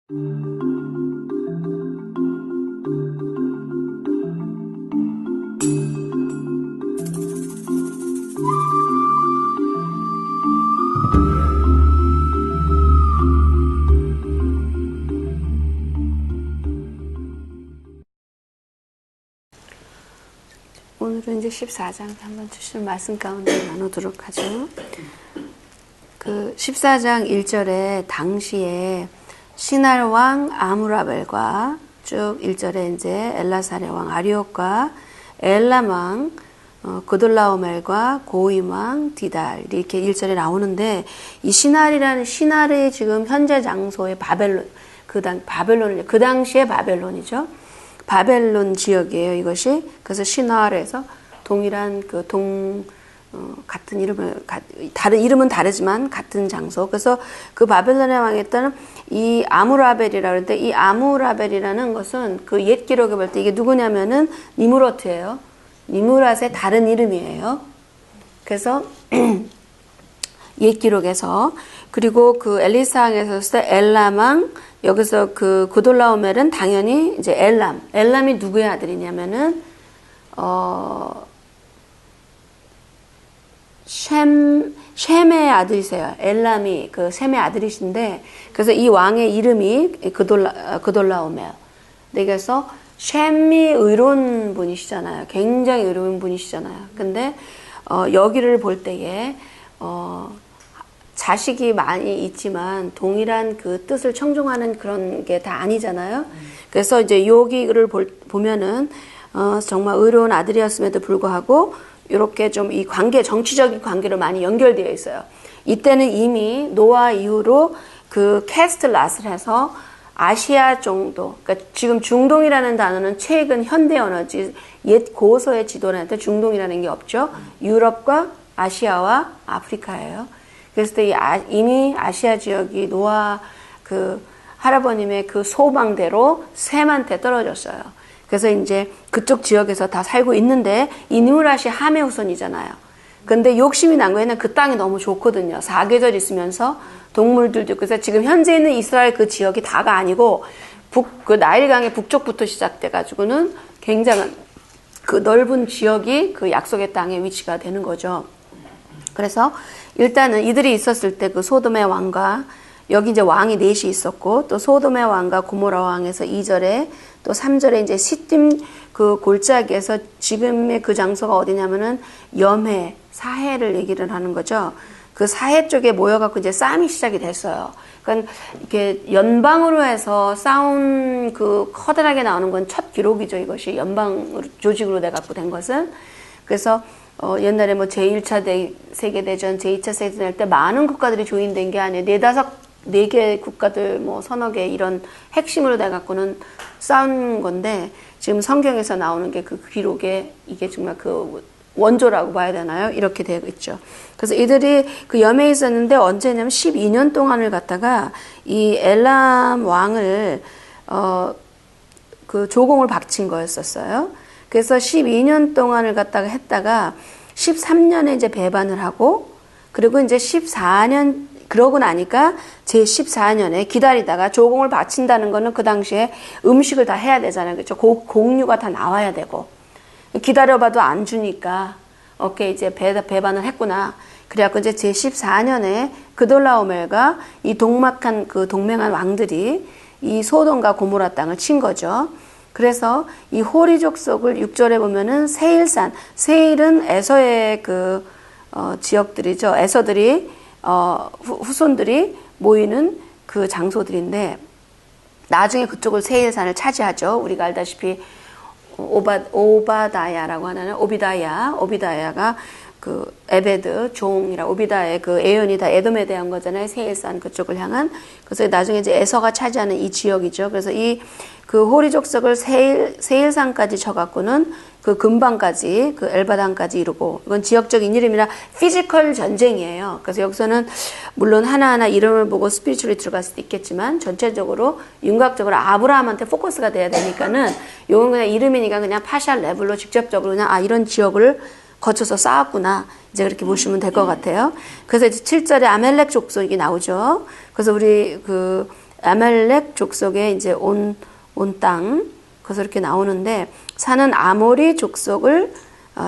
오늘은 이제 14장 한번 주신 말씀 가운데 나누도록 하죠. 그 14장 1절에 당시에 시날 왕 아므라벨과 쭉 1절에 이제 엘라사레 왕 아리옥과 엘람 왕 그돌라오멜과 고임 왕 디달 이렇게 1절에 나오는데, 이 시날이 지금 현재 장소의 바벨론, 그 당시의 바벨론이죠. 바벨론 지역이에요, 이것이. 그래서 시나르에서 동일한 같은 이름을, 다른 이름은 다르지만 같은 장소. 그래서 그 바벨론의 왕이었던 이 아므라벨이라고 하는데, 이 아므라벨이라는 것은 그 옛 기록에 볼 때 이게 누구냐면은 니무롯이에요. 니무롯의 다른 이름이에요. 그래서 옛 기록에서, 그리고 그 엘리사왕에서 했을 때 엘람왕, 여기서 그 그돌라오멜은 당연히 이제 엘람이 누구의 아들이냐면은 셈의 아들이세요. 엘람이 그 셈의 아들이신데, 그래서 이 왕의 이름이 그돌라오멜. 그래서 셈이 의로운 분이시잖아요. 굉장히 의로운 분이시잖아요. 근데 여기를 볼 때에 자식이 많이 있지만 동일한 그 뜻을 청종하는 그런 게 다 아니잖아요. 그래서 이제 여기를 보면은 정말 의로운 아들이었음에도 불구하고 이렇게 좀 이 정치적인 관계로 많이 연결되어 있어요. 이때는 이미 노아 이후로 그 캐스틀랏을 해서 아시아 정도, 그러니까 지금 중동이라는 단어는 최근 현대 언어지, 옛 고서의 지도할 때 중동이라는 게 없죠. 유럽과 아시아와 아프리카예요. 그래서 이미 아시아 지역이 노아 그 할아버님의 그 소망대로 셈한테 떨어졌어요. 그래서 이제 그쪽 지역에서 다 살고 있는데, 이 니므롯이 함의 후손이잖아요. 근데 욕심이 난 거에는 그 땅이 너무 좋거든요. 사계절 있으면서 동물들도. 그래서 지금 현재 있는 이스라엘 그 지역이 다가 아니고 그 나일강의 북쪽부터 시작돼가지고는 굉장한 그 넓은 지역이 그 약속의 땅의 위치가 되는 거죠. 그래서 일단은 이들이 있었을 때 그 소돔의 왕과, 여기 이제 왕이 넷이 있었고, 또 소돔의 왕과 고모라 왕에서 2절에, 또 3절에 이제 시딤 그 골짜기에서, 지금의 그 장소가 어디냐면은 염해, 사해를 얘기를 하는 거죠. 그 사해 쪽에 모여갖고 이제 싸움이 시작이 됐어요. 그러니까 이렇게 연방으로 해서 싸운 그 커다랗게 나오는 건 첫 기록이죠. 이것이 연방 조직으로 돼갖고 된 것은. 그래서 옛날에 뭐 제1차 세계대전, 제2차 세계대전 할 때 많은 국가들이 조인된 게 아니에요. 4개 국가들, 뭐 서너 개 이런 핵심으로 돼갖고는 싸운 건데, 지금 성경에서 나오는 게 그 기록에 이게 정말 그 원조라고 봐야 되나요? 이렇게 되고 있죠. 그래서 이들이 그 염해에 있었는데, 언제냐면 12년 동안을 갖다가 이 엘람 왕을 그 조공을 바친 거였었어요. 그래서 12년 동안을 갖다가 했다가 13년에 이제 배반을 하고, 그리고 이제 14년 그러고 나니까 제 14년에 기다리다가 조공을 바친다는 거는 그 당시에 음식을 다 해야 되잖아요. 그렇죠? 공유가 다 나와야 되고. 기다려봐도 안 주니까 오케이 이제 배반을 했구나. 그래갖고 이제 제 14년에 그돌라오멜과 이 동맹한 왕들이 이 소돔과 고모라 땅을 친 거죠. 그래서 이 호리 족속을 6절에 보면은 세일은 에서의 그 지역들이죠. 에서들이 후손들이 모이는 그 장소들인데, 나중에 그쪽을 세일산을 차지하죠. 우리가 알다시피 오바다야라고 하나는 오비다야가 그 에베드 종이라, 오비다의 그 애연이 다 에돔에 대한 거잖아요. 세일산 그쪽을 향한. 그래서 나중에 이제 에서가 차지하는 이 지역이죠. 그래서 이 그 호리 족속을 세일산까지 쳐갖고는 그 근방까지, 그 엘바단까지 이루고, 이건 지역적인 이름이라 피지컬 전쟁이에요. 그래서 여기서는 물론 하나하나 이름을 보고 스피리추얼이 들어갈 수도 있겠지만, 전체적으로 윤곽적으로 아브라함한테 포커스가 돼야 되니까는, 이건 그냥 이름이니까 그냥 파샬 레벨로 직접적으로 그냥 이런 지역을 거쳐서 쌓았구나, 이제 그렇게 보시면 될 것 같아요. 그래서 이제 7절에 아멜렉 족속이 나오죠. 그래서 우리 그 아말렉 족속의 이제 온 땅, 그래서 이렇게 나오는데, 산은 아모리 족속을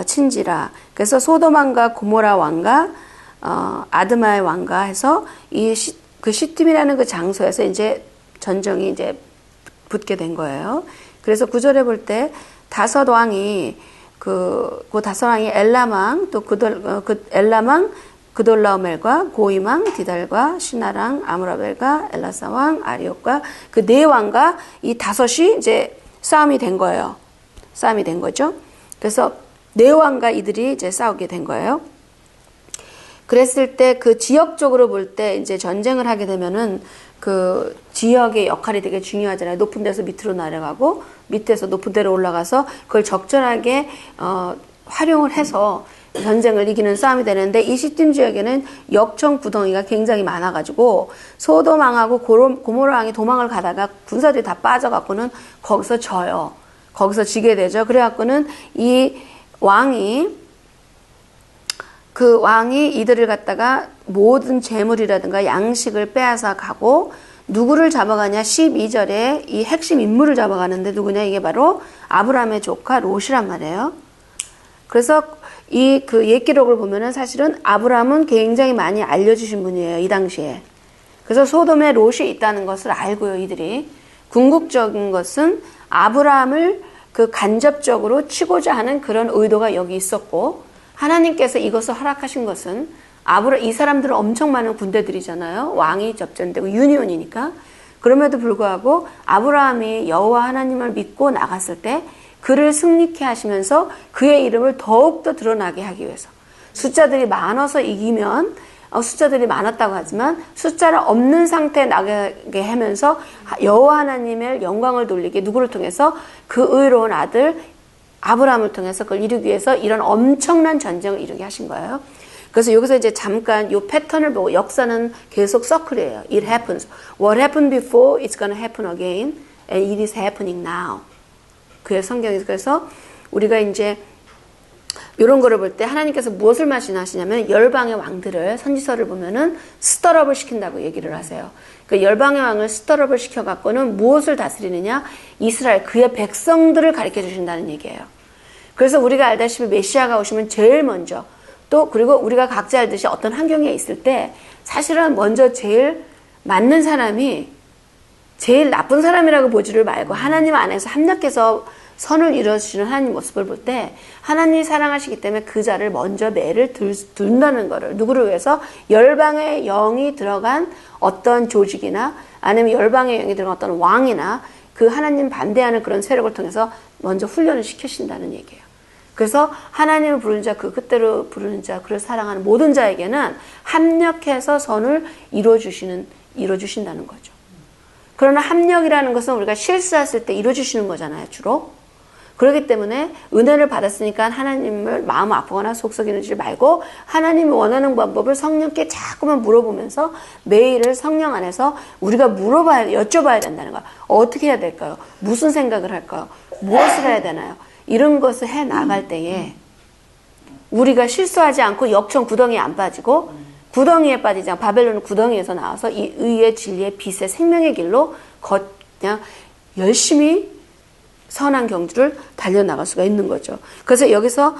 친지라. 그래서 소돔 왕과 고모라 왕과 아드마의 왕과 해서 그 시팀이라는 그 장소에서 이제 전쟁이 이제 붙게 된 거예요. 그래서 구절에 볼 때 다섯 왕이 그 다섯 왕이 엘람 왕, 또 엘람 왕, 그돌라오멜과 고임 왕, 디달과 시나랑, 아므라벨과 엘라사 왕, 아리옥과 그 네 왕과 이 다섯이 이제 싸움이 된 거예요. 싸움이 된 거죠. 그래서 네 왕과 이들이 이제 싸우게 된 거예요. 그랬을 때 그 지역적으로 볼 때 이제 전쟁을 하게 되면은 그 지역의 역할이 되게 중요하잖아요. 높은 데서 밑으로 내려가고 밑에서 높은 데로 올라가서 그걸 적절하게 활용을 해서 전쟁을 이기는 싸움이 되는데, 이 시팀 지역에는 역청 구덩이가 굉장히 많아가지고 소돔 왕하고 고모라 왕이 도망을 가다가 군사들이 다 빠져갖고는 거기서 져요. 거기서 지게 되죠. 그래갖고는 이 그 왕이 이들을 갖다가 모든 재물이라든가 양식을 빼앗아 가고, 누구를 잡아가냐? 12절에 이 핵심 인물을 잡아가는데 누구냐? 이게 바로 아브라함의 조카 롯이란 말이에요. 그래서 그 옛 기록을 보면은 사실은 아브라함은 굉장히 많이 알려주신 분이에요, 이 당시에. 그래서 소돔에 롯이 있다는 것을 알고요, 이들이. 궁극적인 것은 아브라함을 그 간접적으로 치고자 하는 그런 의도가 여기 있었고, 하나님께서 이것을 허락하신 것은 이 사람들은 엄청 많은 군대들이잖아요. 왕이 접전되고 유니온이니까. 그럼에도 불구하고 아브라함이 여호와 하나님을 믿고 나갔을 때 그를 승리케 하시면서 그의 이름을 더욱더 드러나게 하기 위해서, 숫자들이 많아서 이기면 숫자들이 많았다고 하지만 숫자를 없는 상태에 나가게 하면서 여호와 하나님의 영광을 돌리게, 누구를 통해서? 그 의로운 아들 아브라함을 통해서 그걸 이루기 위해서 이런 엄청난 전쟁을 이루게 하신 거예요. 그래서 여기서 이제 잠깐 이 패턴을 보고, 역사는 계속 서클이에요. It happens. What happened before, it's gonna happen again. And it is happening now. 그의 성경에서. 그래서 우리가 이제 이런 거를 볼 때 하나님께서 무엇을 말씀하시냐면, 열방의 왕들을, 선지서를 보면은 스터럽을 시킨다고 얘기를 하세요. 그 열방의 왕을 스터럽을 시켜갖고는 무엇을 다스리느냐? 이스라엘, 그의 백성들을 가르쳐 주신다는 얘기예요. 그래서 우리가 알다시피 메시아가 오시면 제일 먼저, 또 그리고 우리가 각자 알듯이 어떤 환경에 있을 때 사실은 먼저 제일 맞는 사람이 제일 나쁜 사람이라고 보지를 말고 하나님 안에서 합력해서 선을 이루어주시는 하나님 모습을 볼 때 하나님이 사랑하시기 때문에 그 자를 먼저 매를 둔다는 거를, 누구를 위해서? 열방의 영이 들어간 어떤 조직이나 아니면 열방의 영이 들어간 어떤 왕이나 그 하나님 반대하는 그런 세력을 통해서 먼저 훈련을 시키신다는 얘기예요. 그래서 하나님을 부르는 자, 그 뜻대로 부르는 자, 그를 사랑하는 모든 자에게는 합력해서 선을 이루어주신다는 거죠. 그러나 합력이라는 것은 우리가 실수했을 때 이루어주시는 거잖아요, 주로. 그렇기 때문에 은혜를 받았으니까 하나님을 마음 아프거나 속 썩이는지 말고 하나님이 원하는 방법을 성령께 자꾸만 물어보면서 매일을 성령 안에서 우리가 여쭤봐야 된다는 거예요. 어떻게 해야 될까요? 무슨 생각을 할까요? 무엇을 해야 되나요? 이런 것을 해 나갈 때에 우리가 실수하지 않고 역청 구덩이에 안 빠지고, 구덩이에 빠지지 않고, 바벨론은 구덩이에서 나와서 이 의의 진리의 빛의 생명의 길로 그냥 열심히 선한 경주를 달려나갈 수가 있는 거죠. 그래서 여기서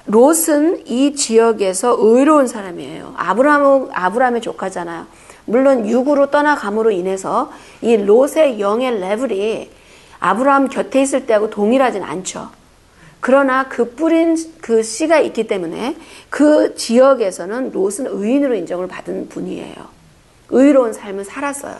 롯은 이 지역에서 의로운 사람이에요. 아브라함의 조카잖아요. 물론 육으로 떠나감으로 인해서 이 롯의 영의 레벨이 아브라함 곁에 있을 때하고 동일하진 않죠. 그러나 그 뿌린 그 씨가 있기 때문에 그 지역에서는 롯은 의인으로 인정을 받은 분이에요. 의로운 삶을 살았어요.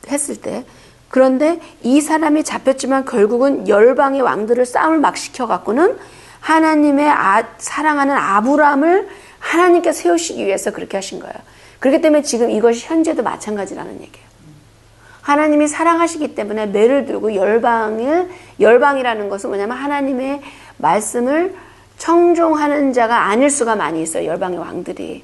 했을 때. 그런데 이 사람이 잡혔지만 결국은 열방의 왕들을 싸움을 막 시켜갖고는 하나님의 사랑하는 아브라함을 하나님께 세우시기 위해서 그렇게 하신 거예요. 그렇기 때문에 지금 이것이 현재도 마찬가지라는 얘기예요. 하나님이 사랑하시기 때문에 매를 들고 열방이라는 것은 뭐냐면 하나님의 말씀을 청종하는 자가 아닐 수가 많이 있어요. 열방의 왕들이.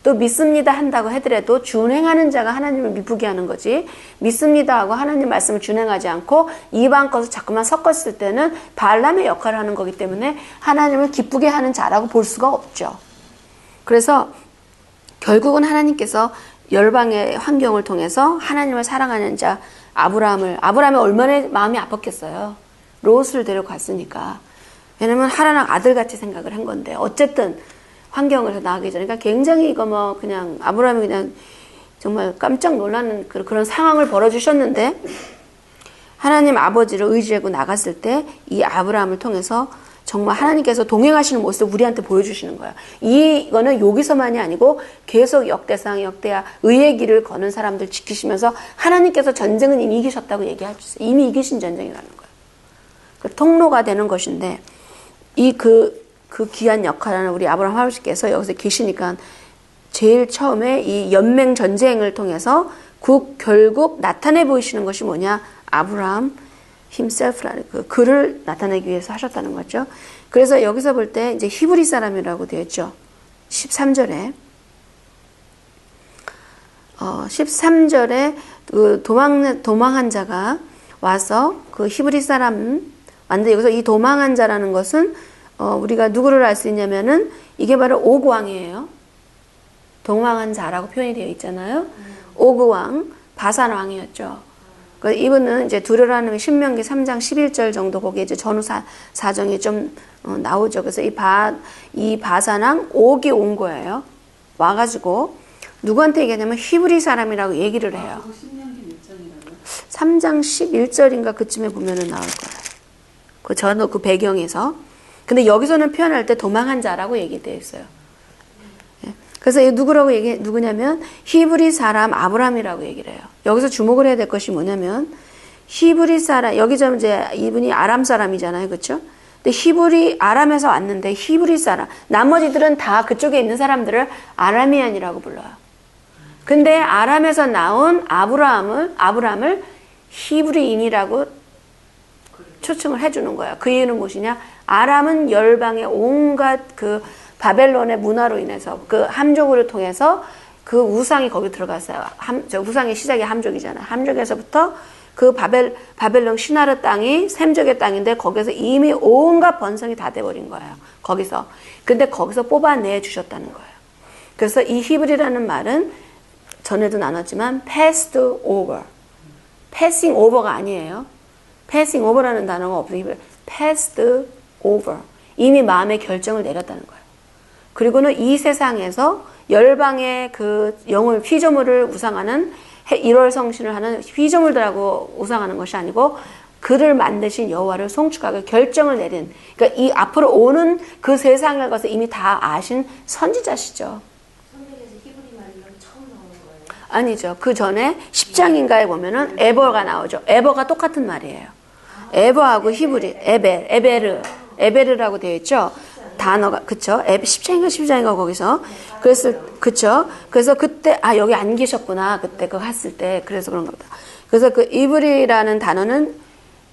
또 믿습니다 한다고 하더라도 준행하는 자가 하나님을 미쁘게 하는 거지, 믿습니다 하고 하나님 말씀을 준행하지 않고 이방 것을 자꾸만 섞었을 때는 발람의 역할을 하는 거기 때문에 하나님을 기쁘게 하는 자라고 볼 수가 없죠. 그래서 결국은 하나님께서 열방의 환경을 통해서 하나님을 사랑하는 자 아브라함이 얼마나 마음이 아팠겠어요. 롯을 데려갔으니까. 왜냐면 하나님 아들같이 생각을 한 건데 어쨌든 환경에서 나가기 전에 그러니까 굉장히 이거 뭐 그냥 아브라함이 그냥 정말 깜짝 놀라는 그런 상황을 벌어주셨는데 하나님 아버지를 의지하고 나갔을 때 이 아브라함을 통해서 정말 하나님께서 동행하시는 모습을 우리한테 보여주시는 거야. 이거는 여기서만이 아니고 계속 역대상, 역대하, 의의 길을 거는 사람들 지키시면서 하나님께서 전쟁은 이미 이기셨다고 얘기할 수 있어요. 이미 이기신 전쟁이라는 거예요. 그 통로가 되는 것인데 그 귀한 역할을 우리 아브라함 할아버지께서 여기서 계시니까 제일 처음에 이 연맹 전쟁을 통해서 결국 나타내 보이시는 것이 뭐냐? 아브라함 himself라는 그를 나타내기 위해서 하셨다는 거죠. 그래서 여기서 볼 때 이제 히브리 사람이라고 되어 있죠. 13절에 13절에 그 도망한 자가 와서 그 히브리 사람 완전 여기서 이 도망한 자라는 것은 우리가 누구를 알 수 있냐면은 이게 바로 오그 왕이에요. 도망한 자라고 표현이 되어 있잖아요. 오그 왕, 바산 왕이었죠. 이분은 이제 두려라는 신명기 3장 11절 정도 거기에 이제 전후 사정이 좀 나오죠. 그래서 이 바산왕 옥이 온 거예요. 와가지고 누구한테 얘기하냐면 히브리 사람이라고 얘기를 해요. 3장 11절인가 그쯤에 보면은 나올 거예요. 그 전후 그 배경에서. 근데 여기서는 표현할 때 도망한 자라고 얘기되어 있어요. 그래서 누구냐면 히브리 사람 아브라함이라고 얘기를 해요. 여기서 주목을 해야 될 것이 뭐냐면 히브리 사람 여기 좀 이제 이분이 아람 사람이잖아요, 그렇죠? 근데 히브리 아람에서 왔는데 히브리 사람 나머지들은 다 그쪽에 있는 사람들을 아라미안이라고 불러요. 근데 아람에서 나온 아브라함을 히브리인이라고 초청을 해주는 거예요. 그 이유는 무엇이냐? 아람은 열방의 온갖 그 바벨론의 문화로 인해서 그 함족을 통해서 그 우상이 거기 들어갔어요. 우상의 시작이 함족이잖아요. 함족에서부터 그 바벨론 시나르 땅이 셈족의 땅인데 거기서 이미 온갖 번성이 다 돼버린 거예요. 거기서. 근데 거기서 뽑아내 주셨다는 거예요. 그래서 이 히브리라는 말은 전에도 나눴지만 passed over. passing over가 아니에요. passing over라는 단어가 없어요. passed over. 이미 마음의 결정을 내렸다는 거예요. 그리고는 이 세상에서 열방의 그 영을 피조물을 우상하는 1월 성신을 하는 피조물들하고 우상하는 것이 아니고 그를 만드신 여호와를 송축하게 결정을 내린 그러니까 이 앞으로 오는 그 세상을 가서 이미 다 아신 선지자시죠. 성경에서 히브리 말로 처음 나오는 거예요? 아니죠. 그 전에 10장인가에 보면은 에버가 나오죠. 에버가 똑같은 말이에요. 에버하고 히브리 에베르라고 되어 있죠. 단어가 그쵸? 10장인가 12장인가 거기서 그래서 그쵸? 그래서 그때 여기 안 계셨구나 그때 그거 했을 때 그래서 그런가 보다. 그래서 그 이브리라는 단어는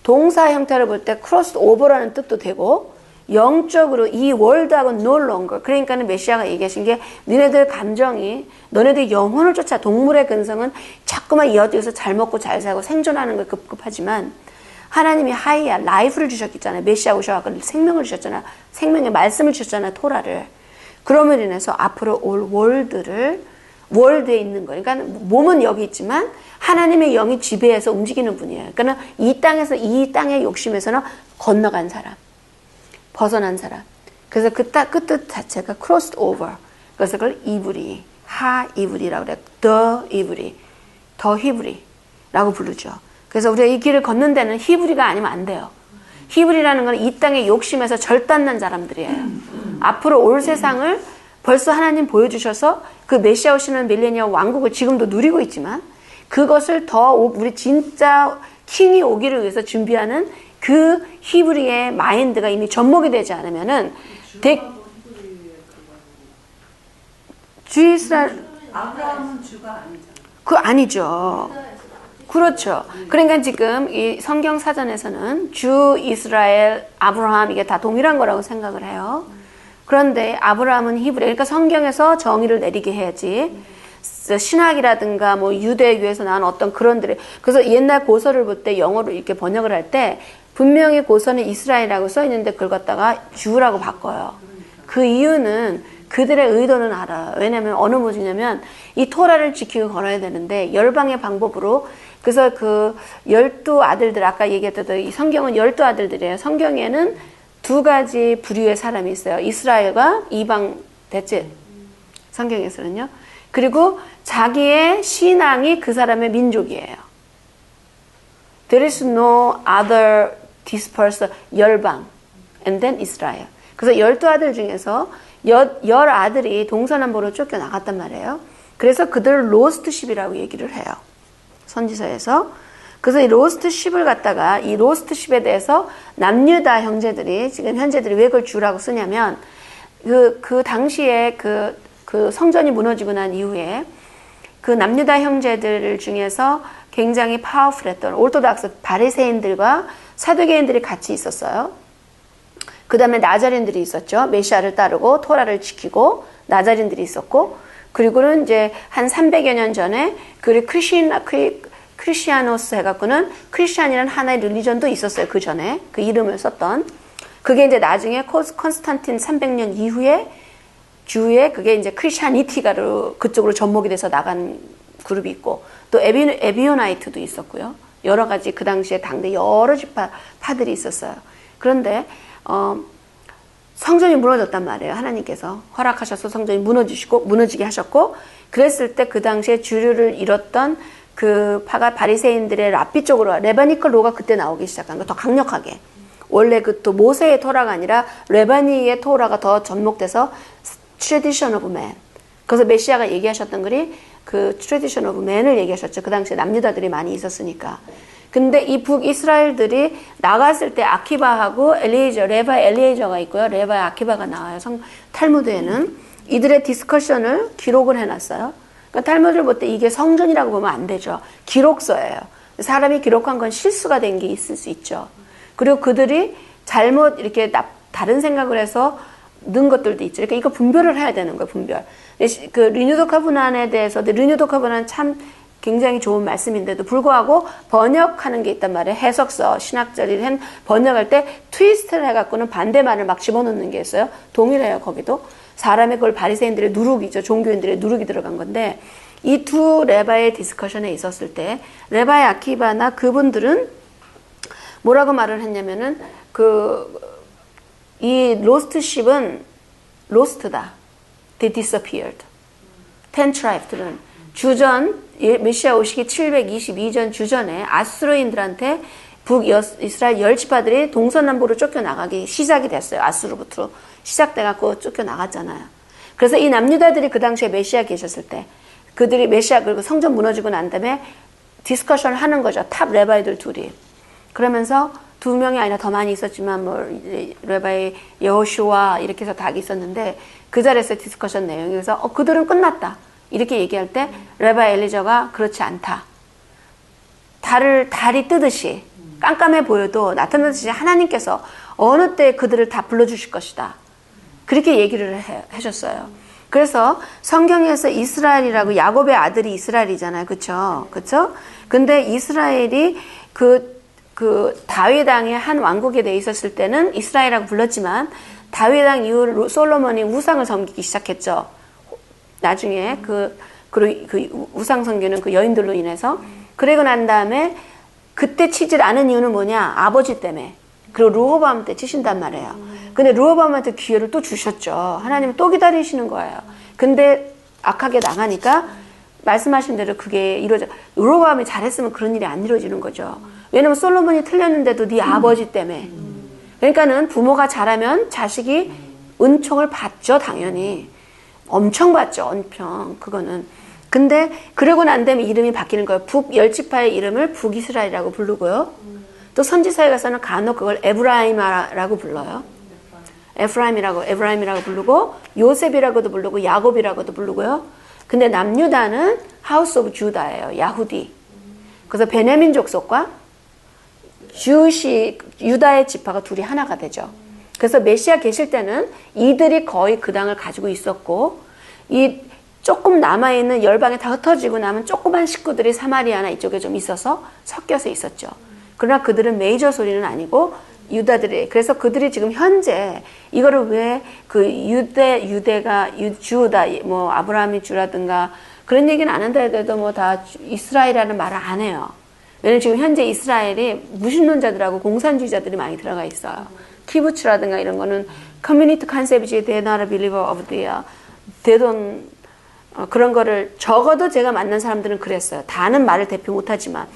동사 형태를 볼 때 크로스 오버라는 뜻도 되고 영적으로 이 월드하고 no longer 그러니까는 메시아가 얘기하신 게 너네들 감정이 너네들 영혼을 쫓아 동물의 근성은 자꾸만 이어져서 잘 먹고 잘 살고 생존하는 걸 급급하지만 하나님이 하이야 라이프를 주셨잖아요. 메시아 오셔서 생명을 주셨잖아요. 생명의 말씀을 주셨잖아요. 토라를. 그럼으로 인해서 앞으로 올 월드에 있는 거예요. 그러니까 몸은 여기 있지만 하나님의 영이 지배해서 움직이는 분이에요. 그러니까 이 땅의 욕심에서는 건너간 사람, 벗어난 사람. 그래서 그 뜻 자체가 crossed over. 그래서 그걸 이브리, 이브리라고 그래요. 더 히브리라고 부르죠. 그래서 우리가 이 길을 걷는 데는 히브리가 아니면 안 돼요. 히브리라는 건 이 땅의 욕심에서 절단난 사람들이에요. 앞으로 올 세상을 벌써 하나님 보여주셔서 그 메시아 오시는 밀레니엄 왕국을 지금도 누리고 있지만 그것을 더 우리 진짜 킹이 오기를 위해서 준비하는 그 히브리의 마인드가 이미 접목이 되지 않으면은 주이스라엘 아브라함은 주가 아니잖아요. 그 아니죠. 그렇죠. 그러니까 지금 이 성경 사전에서는 주, 이스라엘, 아브라함 이게 다 동일한 거라고 생각을 해요. 그런데 아브라함은 히브리, 그러니까 성경에서 정의를 내리게 해야지. 신학이라든가 뭐 유대교에서 나온 어떤 그런들이 그래서 옛날 고서를 볼 때 영어로 이렇게 번역을 할 때 분명히 고서는 이스라엘이라고 써 있는데 그걸 갖다가 주라고 바꿔요. 그 이유는 그들의 의도는 알아요. 왜냐면 어느 문제냐면 이 토라를 지키고 걸어야 되는데 열방의 방법으로 그래서 그 12아들들 아까 얘기했던 이 성경은 12아들들이에요. 성경에는 두 가지 부류의 사람이 있어요. 이스라엘과 이방 대체 성경에서는요. 그리고 자기의 신앙이 그 사람의 민족이에요. There is no other dispersed 열방 and then 이스라엘. 그래서 12아들 중에서 10아들이 동서남북으로 쫓겨나갔단 말이에요. 그래서 그들을 로스트십이라고 얘기를 해요. 선지서에서. 그래서 이 로스트십을 갖다가 이 로스트십에 대해서 남유다 형제들이 지금 현재들이 왜 그걸 주라고 쓰냐면 그 당시에 그 성전이 무너지고 난 이후에 그 남유다 형제들 중에서 굉장히 파워풀했던 오르토닥스 바리새인들과 사두개인들이 같이 있었어요. 그 다음에 나자린들이 있었죠. 메시아를 따르고 토라를 지키고 나자린들이 있었고 그리고는 이제 한 300여 년 전에 그 크리스티아노스 해갖고는 크리스찬이라는 하나의 릴리전도 있었어요. 그 전에 그 이름을 썼던 그게 이제 나중에 콘스탄틴 300년 이후에 주에 그게 이제 크리스찬이티가로 그쪽으로 접목이 돼서 나간 그룹이 있고 또 에비오나이트도 있었고요. 여러 가지 그 당시에 당대 여러 지파들이 있었어요. 그런데 성전이 무너졌단 말이에요. 하나님께서 허락하셔서 성전이 무너지게 하셨고 그랬을 때 그 당시에 주류를 잃었던 그 파가 바리새인들의 랍비 쪽으로 레바니컬 로가 그때 나오기 시작한 거 더 강력하게 원래 그 또 모세의 토라가 아니라 레바니의 토라가 더 접목돼서 tradition of man. 그래서 메시아가 얘기하셨던 글이 그 tradition of man을 얘기하셨죠. 그 당시에 남유다들이 많이 있었으니까. 근데 이 북이스라엘들이 나갔을 때 아키바하고 레바 엘리에저가 있고요. 레바의 아키바가 나와요. 탈무드에는 이들의 디스커션을 기록을 해놨어요. 그러니까 탈무드를 볼 때 이게 성전이라고 보면 안 되죠. 기록서예요. 사람이 기록한 건 실수가 된 게 있을 수 있죠. 그리고 그들이 잘못 이렇게 다른 생각을 해서 넣은 것들도 있죠. 그러니까 이거 분별을 해야 되는 거예요. 분별. 그 리뉴드 커브넌에 대해서도 리뉴드 커브넌 참 굉장히 좋은 말씀인데도 불구하고 번역하는 게 있단 말이에요. 해석서, 신학자들이 번역할 때 트위스트를 해갖고는 반대말을 막 집어넣는 게 있어요. 동일해요. 거기도. 사람의 그걸 바리새인들의 누룩이죠. 종교인들의 누룩이 들어간 건데 이 두 레바의 디스커션에 있었을 때 레바의 아키바나 그분들은 뭐라고 말을 했냐면은 이 로스트십은 로스트다. They disappeared. 10 tribes들은 주전 메시아 오시기 722전 주전에 아수르인들한테 북이스라엘 10지파들이 동서남북으로 쫓겨나가기 시작이 됐어요. 아수르부터 시작돼갖고 쫓겨나갔잖아요. 그래서 이 남유다들이 그 당시에 메시아 계셨을 때 그들이 메시아 그리고 성전 무너지고 난 다음에 디스커션을 하는 거죠. 탑 레바이들 둘이. 그러면서 2명이 아니라 더 많이 있었지만 뭐 레바이 여호슈아 이렇게 해서 다 있었는데 그 자리에서 디스커션 내용이 그래서 그들은 끝났다. 이렇게 얘기할 때 레바 엘리저가 그렇지 않다. 달이 뜨듯이 깜깜해 보여도 나타나듯이 하나님께서 어느 때 그들을 다 불러주실 것이다. 그렇게 얘기를 해줬어요. 그래서 성경에서 이스라엘이라고 야곱의 아들이 이스라엘이잖아요. 그쵸? 근데 이스라엘이 그 다윗 왕의 한 왕국에 돼 있었을 때는 이스라엘이라고 불렀지만 다윗 왕 이후 솔로몬이 우상을 섬기기 시작했죠. 나중에 그 우상 섬기는 그 여인들로 인해서 그러고 난 다음에 그때 치질 않은 이유는 뭐냐? 아버지 때문에. 그리고 르호보암 때 치신단 말이에요. 근데 르호보암한테 기회를 또 주셨죠. 하나님은 또 기다리시는 거예요. 근데 악하게 나가니까 말씀하신 대로 그게 이루어져. 르호보암이 잘했으면 그런 일이 안 이루어지는 거죠. 왜냐면 솔로몬이 틀렸는데도 네 아버지 때문에. 그러니까는 부모가 잘하면 자식이 은총을 받죠. 당연히. 엄청 받죠. 엄청. 그거는. 근데 그러고 난 다음에 이름이 바뀌는 거예요. 북열지파의 이름을 북이스라엘이라고 부르고요. 또 선지서에 가서는 간혹 그걸 에브라임이라고 불러요. 에브라임이라고 부르고 요셉이라고도 부르고 야곱이라고도 부르고요. 근데 남유다는 하우스 오브 주다예요. 야후디. 그래서 베냐민 족속과 유다의 지파가 둘이 하나가 되죠. 그래서 메시아 계실 때는 이들이 거의 그 당을 가지고 있었고 이 조금 남아있는 열방에 다 흩어지고 나면 조그만 식구들이 사마리아나 이쪽에 좀 있어서 섞여서 있었죠. 그러나 그들은 메이저 소리는 아니고 유다들이. 그래서 그들이 지금 현재 이거를 왜 그 유대가 주다 뭐 아브라함이 주라든가 그런 얘기는 안 한다 해도 뭐 다 이스라엘이라는 말을 안 해요. 왜냐면 지금 현재 이스라엘이 무신론자들하고 공산주의자들이 많이 들어가 있어요. 키부츠라든가 이런 거는 커뮤니티 컨셉이지 they're not a believer of the they don't 그런 거를 적어도 제가 만난 사람들은 그랬어요. 다는 말을 대표 못하지만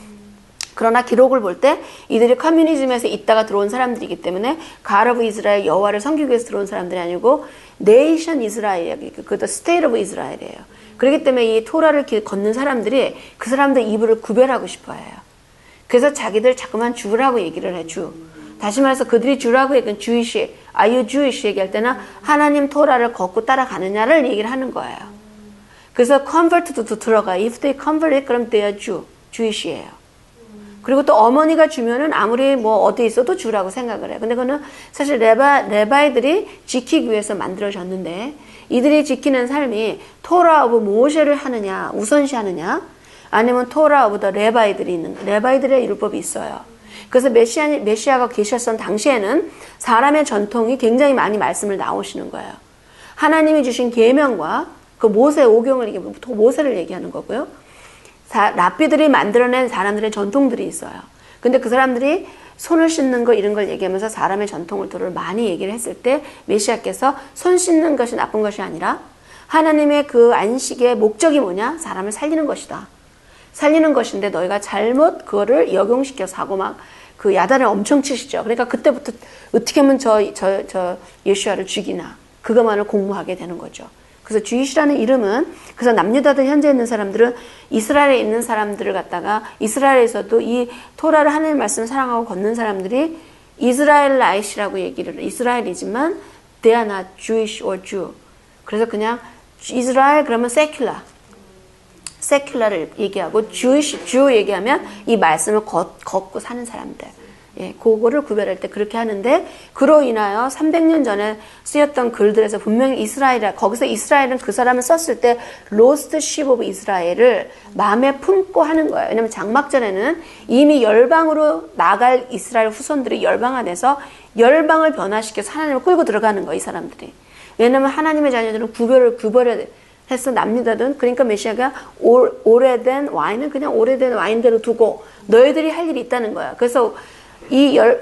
그러나 기록을 볼 때 이들이 커뮤니즘에서 있다가 들어온 사람들이기 때문에 God of Israel 여호와를 섬기기 위해서 들어온 사람들이 아니고 네이션 이스라엘이에요. 그것도 스테이트 오브 이스라엘이에요. 그렇기 때문에 이 토라를 걷는 사람들이 그 사람들 이불을 구별하고 싶어 해요. 그래서 자기들 자꾸만 주라고 얘기를 해, 주. 다시 말해서 그들이 주라고 얘기한 주이시, are you Jewish 얘기할 때는 하나님 토라를 걷고 따라가느냐를 얘기를 하는 거예요. 그래서 convert도 들어가. If they converted, 그럼 they are Jew, Jewish이에요. 그리고 또 어머니가 주면은 아무리 뭐 어디 있어도 주라고 생각을 해요. 근데 그거는 사실 레바이들이 지키기 위해서 만들어졌는데 이들이 지키는 삶이 토라 오브 모세를 하느냐, 우선시하느냐, 아니면 토라 오브 더 레바이들이 있는, 레바이들의 율법이 있어요. 그래서 메시아가 계셨던 당시에는 사람의 전통이 굉장히 많이 말씀을 나오시는 거예요. 하나님이 주신 계명과 그 모세 오경을 모세를 얘기하는 거고요. 랍비들이 만들어낸 사람들의 전통들이 있어요. 근데 그 사람들이 손을 씻는 거 이런 걸 얘기하면서 사람의 전통을 많이 얘기를 했을 때 메시아께서 손 씻는 것이 나쁜 것이 아니라 하나님의 그 안식의 목적이 뭐냐? 사람을 살리는 것이다. 살리는 것인데 너희가 잘못 그거를 역용시켜서 하고 막 그 야단을 엄청 치시죠. 그러니까 그때부터 어떻게 하면 저 예수아를 죽이나 그것만을 공부하게 되는 거죠. 그래서 주이시라는 이름은 그래서 남유다들 현재 있는 사람들은 이스라엘에 있는 사람들을 갖다가 이스라엘에서도 이 토라를 하나님의 말씀을 사랑하고 걷는 사람들이 이스라엘라이시라고 얘기를 해요. 이스라엘이지만 they are not Jewish or Jew. 그래서 그냥 이스라엘 그러면 secular를 얘기하고 Jewish, Jew 얘기하면 이 말씀을 걷고 사는 사람들. 예, 그거를 구별할 때 그렇게 하는데 그로 인하여 300년 전에 쓰였던 글들에서 분명히 거기서 이스라엘은 그 사람을 썼을 때 로스트 십 오브 이스라엘을 마음에 품고 하는 거예요. 왜냐하면 장막전에는 이미 열방으로 나갈 이스라엘 후손들이 열방 안에서 열방을 변화시켜서 하나님을 끌고 들어가는 거예요. 이 사람들이. 왜냐하면 하나님의 자녀들은 구별을 해서 남유다든 그러니까 메시아가 오래된 와인은 그냥 오래된 와인대로 두고 너희들이 할 일이 있다는 거야. 그래서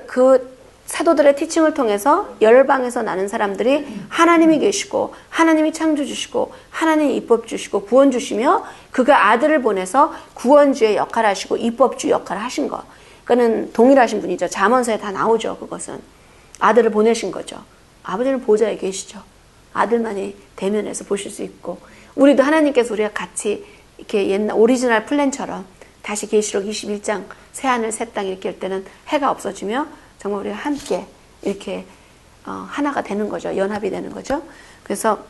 그 사도들의 티칭을 통해서 열방에서 나는 사람들이 하나님이 계시고 하나님이 창조 주시고 하나님이 입법 주시고 구원 주시며 그가 아들을 보내서 구원주의 역할을 하시고 입법주 역할을 하신 거. 그거는 동일하신 분이죠. 잠언서에 다 나오죠. 그것은. 아들을 보내신 거죠. 아버지는 보좌에 계시죠. 아들만이 대면해서 보실 수 있고 우리도 하나님께서 우리가 같이 이렇게 옛날 오리지널 플랜처럼 다시 계시록 21장 새하늘 새 땅 이렇게 할 때는 해가 없어지며 정말 우리가 함께 이렇게 하나가 되는 거죠. 연합이 되는 거죠. 그래서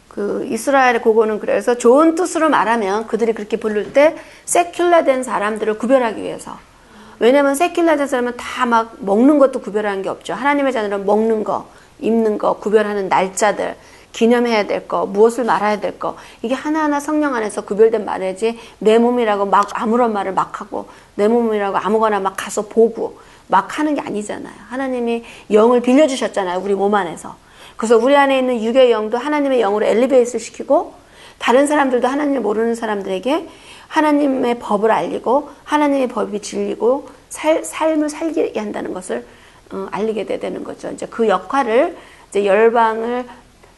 그 이스라엘의 그거는 그래서 좋은 뜻으로 말하면 그들이 그렇게 부를 때 세큘라된 사람들을 구별하기 위해서. 왜냐하면 세큘라된 사람은 다 막 먹는 것도 구별하는 게 없죠. 하나님의 자녀는 먹는 거, 입는 거, 구별하는 날짜들, 기념해야 될 거, 무엇을 말해야 될 거, 이게 하나하나 성령 안에서 구별된 말이지 내 몸이라고 막 아무런 말을 막 하고 내 몸이라고 아무거나 막 가서 보고 막 하는 게 아니잖아요. 하나님이 영을 빌려주셨잖아요. 우리 몸 안에서. 그래서 우리 안에 있는 육의 영도 하나님의 영으로 엘리베이트 시키고 다른 사람들도 하나님을 모르는 사람들에게 하나님의 법을 알리고 하나님의 법이 진리고 삶을 살게 한다는 것을 알리게 되는 거죠. 이제 그 역할을 이제 열방을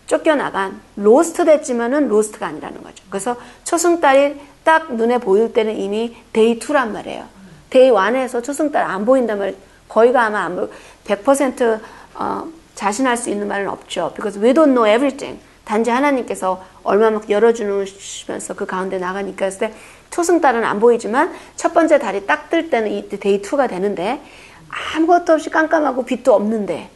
쫓겨나간 로스트 됐지만은 로스트가 아니라는 거죠. 그래서 초승달이 딱 눈에 보일 때는 이미 데이 2란 말이에요. 데이 1에서 초승달 안 보인단 말이에요. 거의가 아마 안 보이고 100% 자신할 수 있는 말은 없죠. Because we don't know everything. 단지 하나님께서 얼마만큼 열어주시면서 그 가운데 나가니까 했을 때 초승달은 안 보이지만 첫 번째 달이 딱 뜰 때는 이때 데이 2가 되는데 아무것도 없이 깜깜하고 빛도 없는데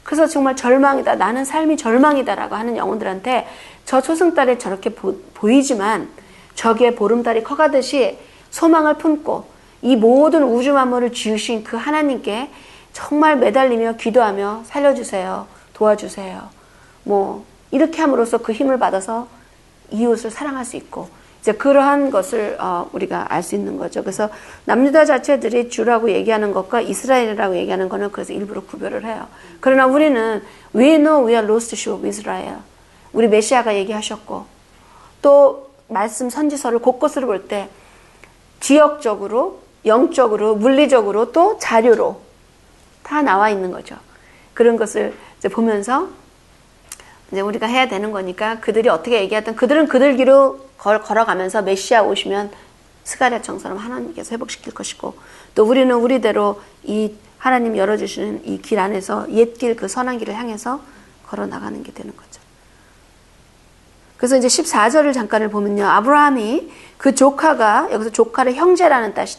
그래서 정말 절망이다. 나는 삶이 절망이다라고 하는 영혼들한테 저 초승달에 저렇게 보이지만 저기에 보름달이 커가듯이 소망을 품고 이 모든 우주 만물을 지으신 그 하나님께 정말 매달리며 기도하며 살려주세요. 도와주세요. 뭐 이렇게 함으로써 그 힘을 받아서 이웃을 사랑할 수 있고 이제 그러한 것을 우리가 알 수 있는 거죠. 그래서 남유다 자체들이 주라고 얘기하는 것과 이스라엘이라고 얘기하는 거는 그래서 일부러 구별을 해요. 그러나 우리는 We know we are lost sheep of Israel. 우리 메시아가 얘기하셨고 또 말씀 선지서를 곳곳으로 볼 때 지역적으로, 영적으로, 물리적으로 또 자료로 다 나와 있는 거죠. 그런 것을 이제 보면서 이제 우리가 해야 되는 거니까 그들이 어떻게 얘기하든 그들은 그들 길로 걸어가면서 메시아 오시면 스가랴처럼 하나님께서 회복시킬 것이고 또 우리는 우리대로 이 하나님 열어주시는 이 길 안에서 옛길 그 선한 길을 향해서 걸어 나가는 게 되는 거죠. 그래서 이제 14절을 잠깐을 보면요. 아브라함이 그 조카가 여기서 조카를 형제라는 뜻,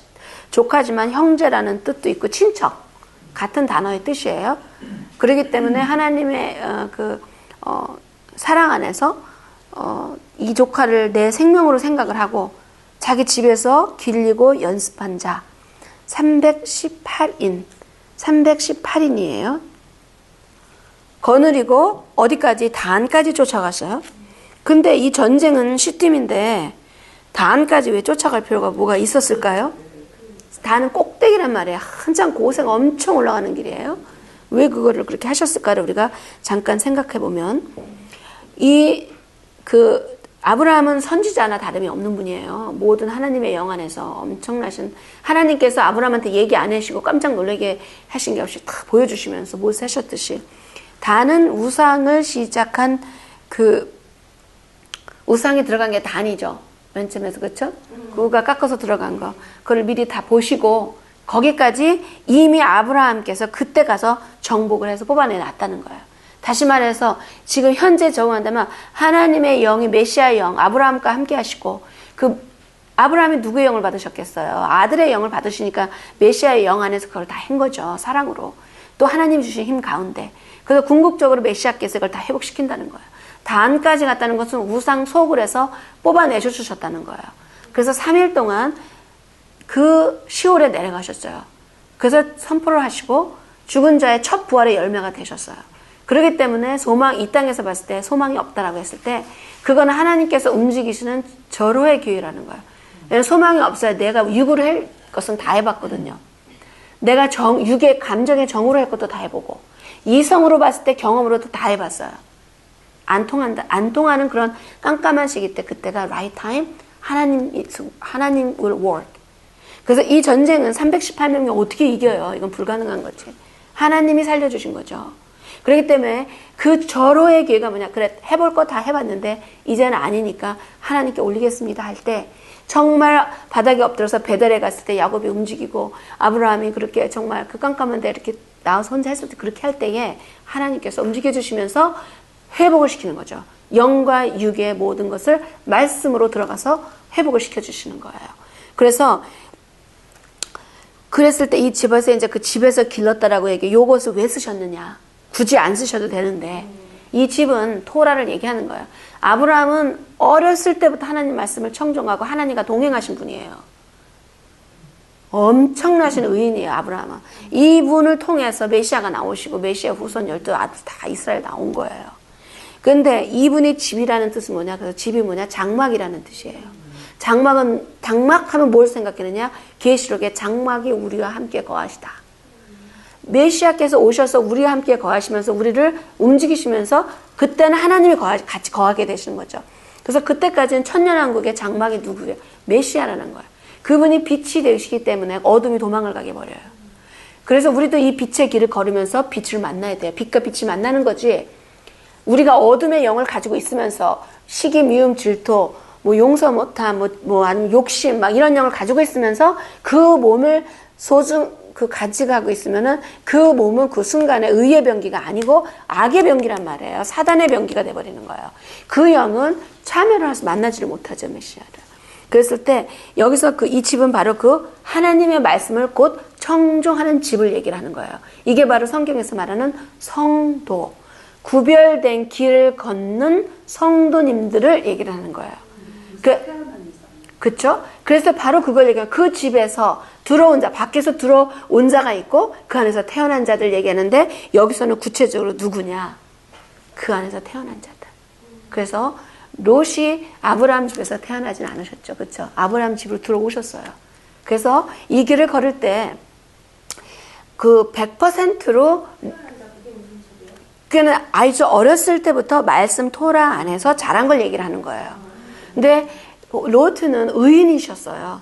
조카지만 형제라는 뜻도 있고 친척 같은 단어의 뜻이에요. 그렇기 때문에 하나님의 사랑 안에서 이 조카를 내 생명으로 생각을 하고 자기 집에서 길리고 연습한 자 318인이에요. 거느리고 어디까지? 단까지 쫓아갔어요. 근데 이 전쟁은 시딤인데 단까지 왜 쫓아갈 필요가 뭐가 있었을까요? 단은 꼭대기란 말이에요. 한참 고생 엄청 올라가는 길이에요. 왜 그거를 그렇게 하셨을까를 우리가 잠깐 생각해 보면 아브라함은 선지자나 다름이 없는 분이에요. 모든 하나님의 영 안에서 엄청나신 하나님께서 아브라함한테 얘기 안 하시고 깜짝 놀라게 하신 게 없이 다 보여주시면서 모세 하셨듯이 단은 우상을 시작한 우상이 들어간 게 단이죠. 맨 처음에서 그렇죠? 그거가 깎아서 들어간 거 그걸 미리 다 보시고 거기까지 이미 아브라함께서 그때 가서 정복을 해서 뽑아내놨다는 거예요. 다시 말해서 지금 현재 적용한다면 하나님의 영이 메시아의 영 아브라함과 함께 하시고 아브라함이 누구의 영을 받으셨겠어요? 아들의 영을 받으시니까 메시아의 영 안에서 그걸 다 한 거죠. 사랑으로. 또 하나님이 주신 힘 가운데. 그래서 궁극적으로 메시아께서 그걸 다 회복시킨다는 거예요. 단까지 갔다는 것은 우상 속을 해서 뽑아내셔 주셨다는 거예요. 그래서 3일 동안 그 시올에 내려가셨어요. 그래서 선포를 하시고 죽은 자의 첫 부활의 열매가 되셨어요. 그렇기 때문에 이 땅에서 봤을 때 소망이 없다라고 했을 때 그거는 하나님께서 움직이시는 절호의 기회라는 거예요. 왜냐하면 소망이 없어야 내가 육으로 할 것은 다 해봤거든요. 내가 육의 감정의 정으로 할 것도 다 해보고 이성으로 봤을 때 경험으로도 다 해봤어요. 안 통하는 그런 깜깜한 시기 때 그때가 right time 하나님 will work. 그래서 이 전쟁은 318명이 어떻게 이겨요? 이건 불가능한 거지. 하나님이 살려주신 거죠. 그렇기 때문에 그 절호의 기회가 뭐냐? 그래 해볼 거 다 해봤는데 이제는 아니니까 하나님께 올리겠습니다 할 때 정말 바닥에 엎드려서 베델에 갔을 때 야곱이 움직이고 아브라함이 그렇게 정말 그 깜깜한 데 이렇게 나와서 혼자 했을 때 그렇게 할 때에 하나님께서 움직여 주시면서 회복을 시키는 거죠. 영과 육의 모든 것을 말씀으로 들어가서 회복을 시켜주시는 거예요. 그랬을 때 이 집에서 이제 그 집에서 길렀다라고 얘기해. 요것을 왜 쓰셨느냐? 굳이 안 쓰셔도 되는데 이 집은 토라를 얘기하는 거예요. 아브라함은 어렸을 때부터 하나님 말씀을 청종하고 하나님과 동행하신 분이에요. 엄청나신 의인이에요. 아브라함은. 이분을 통해서 메시아가 나오시고 메시아 후손 12아들 다 이스라엘 나온 거예요. 근데 이분이 집이라는 뜻은 뭐냐? 그래서 집이 뭐냐? 장막이라는 뜻이에요. 장막하면 뭘 생각하느냐? 계시록에 장막이 우리와 함께 거하시다. 메시아께서 오셔서 우리와 함께 거하시면서 우리를 움직이시면서 그때는 하나님이 같이 거하게 되시는 거죠. 그래서 그때까지는 천년왕국의 장막이 누구예요? 메시아라는 거예요. 그분이 빛이 되시기 때문에 어둠이 도망을 가게 버려요. 그래서 우리도 이 빛의 길을 걸으면서 빛을 만나야 돼요. 빛과 빛이 만나는 거지. 우리가 어둠의 영을 가지고 있으면서 시기, 미움, 질투, 용서 못함, 아니면 욕심, 이런 영을 가지고 있으면서 그 몸을 가져가고 있으면은 그 몸은 그 순간에 의의 병기가 아니고 악의 병기란 말이에요. 사단의 병기가 돼버리는 거예요. 그 영은 참여를 해서 만나지를 못하죠, 메시아를. 그랬을 때 여기서 이 집은 바로 그 하나님의 말씀을 곧 청종하는 집을 얘기를 하는 거예요. 이게 바로 성경에서 말하는 성도. 구별된 길을 걷는 성도님들을 얘기를 하는 거예요. 그쵸? 그래서 바로 그걸 얘기해요. 그 집에서 들어온 자, 밖에서 들어온 자가 있고 그 안에서 태어난 자들 얘기하는데 여기서는 구체적으로 누구냐? 그 안에서 태어난 자들. 그래서 롯이 아브라함 집에서 태어나진 않으셨죠. 그렇죠? 아브라함 집으로 들어오셨어요. 그래서 이 길을 걸을 때 그 100%로 그는 아주 어렸을 때부터 말씀 토라 안에서 자란 걸 얘기를 하는 거예요. 근데 롯은 의인이셨어요.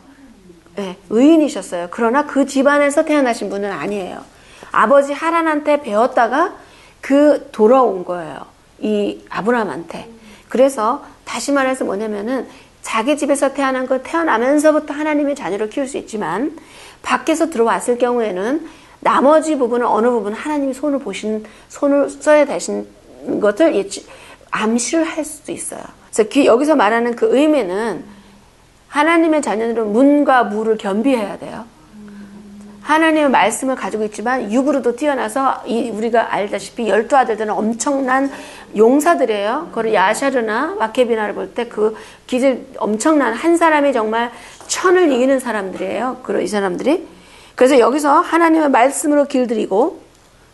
네, 의인이셨어요. 그러나 그 집안에서 태어나신 분은 아니에요. 아버지 하란한테 배웠다가 돌아온 거예요. 이 아브라함한테. 그래서 다시 말해서 뭐냐면은 자기 집에서 태어나면서부터 하나님의 자녀를 키울 수 있지만 밖에서 들어왔을 경우에는 나머지 부분은 어느 부분은 하나님이 손을 써야 되신 것을 암시를 할 수도 있어요. 그래서 여기서 말하는 그 의미는 하나님의 자녀들은 문과 무를 겸비해야 돼요. 하나님의 말씀을 가지고 있지만 육으로도 뛰어나서 우리가 알다시피 12아들들은 엄청난 용사들이에요. 그걸 야샤르나 마케비나를 볼 때 그 기질 엄청난 한 사람이 정말 천을 이기는 사람들이에요. 이 사람들이. 그래서 여기서 하나님의 말씀으로 길들이고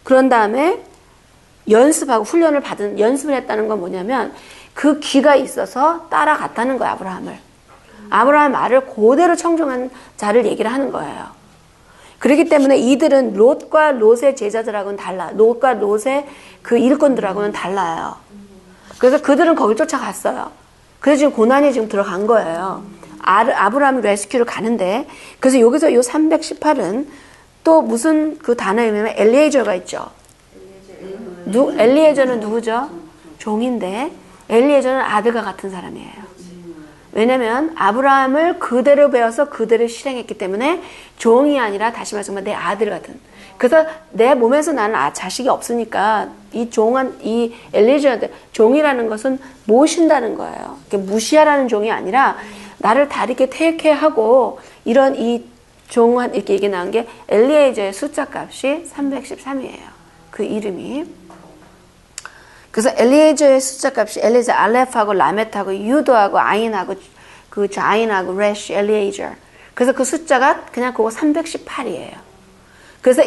그런 다음에 연습하고 연습을 했다는 건 뭐냐면 그 귀가 있어서 따라갔다는 거예요. 아브라함의 말을 그대로 청종한 자를 얘기를 하는 거예요. 그렇기 때문에 이들은 롯과 롯의 제자들하고는 달라. 롯과 롯의 그 일꾼들하고는 달라요. 그래서 그들은 거길 쫓아갔어요. 그래서 지금 고난이 지금 들어간 거예요. 아브라함 레스큐를 가는데, 그래서 여기서 이 318은 또 무슨 그 단어에 의하면 엘리에저가 있죠. 엘리에저는 누구죠? 종인데 엘리에저는 아들과 같은 사람이에요. 왜냐면 아브라함을 그대로 배워서 그대로 실행했기 때문에 종이 아니라 다시 말해서 내 아들 같은. 그래서 내 몸에서 나는 자식이 없으니까 이 엘리에저한테 종이라는 것은 모신다는 거예요. 무시하라는 종이 아니라 나를 다르게 테이크하고 이런 이 종한 이렇게 얘기 나온 게 엘리에저의 숫자 값이 313이에요. 그 이름이. 그래서 엘리에저의 숫자 값이 엘리에저 알레프하고 라멧하고 유도하고 아인하고 그 자인하고 레시 엘리에저. 그래서 그 숫자가 그냥 그거 318이에요. 그래서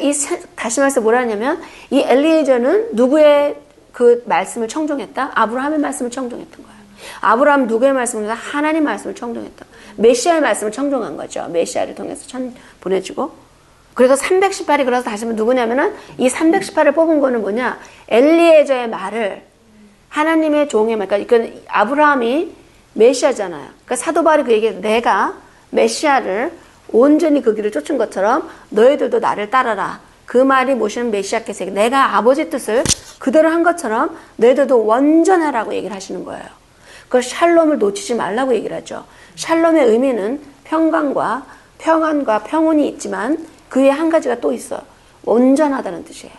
다시 말해서 뭐라 하냐면 이 엘리에저는 누구의 그 말씀을 청종했다? 아브라함의 말씀을 청종했던 거예요. 아브라함 누구의 말씀을 통해서 하나님 말씀을 청종했다. 메시아의 말씀을 청종한 거죠. 메시아를 통해서 보내주고. 그래서 318이 그래서 다시 한번 누구냐면은 이 318을 뽑은 거는 뭐냐? 엘리에저의 말을 하나님의 종의 말, 그러니까 아브라함이 메시아잖아요. 그러니까 사도 바울이 그 얘기해서 내가 메시아를 온전히 그 길을 쫓은 것처럼 너희들도 나를 따라라. 그 말이 모시는 메시아께서 내가 아버지 뜻을 그대로 한 것처럼 너희들도 원전하라고 얘기를 하시는 거예요. 그 샬롬을 놓치지 말라고 얘기를 하죠. 샬롬의 의미는 평강과 평온이 있지만 그 외에 한 가지가 또 있어요. 온전하다는 뜻이에요.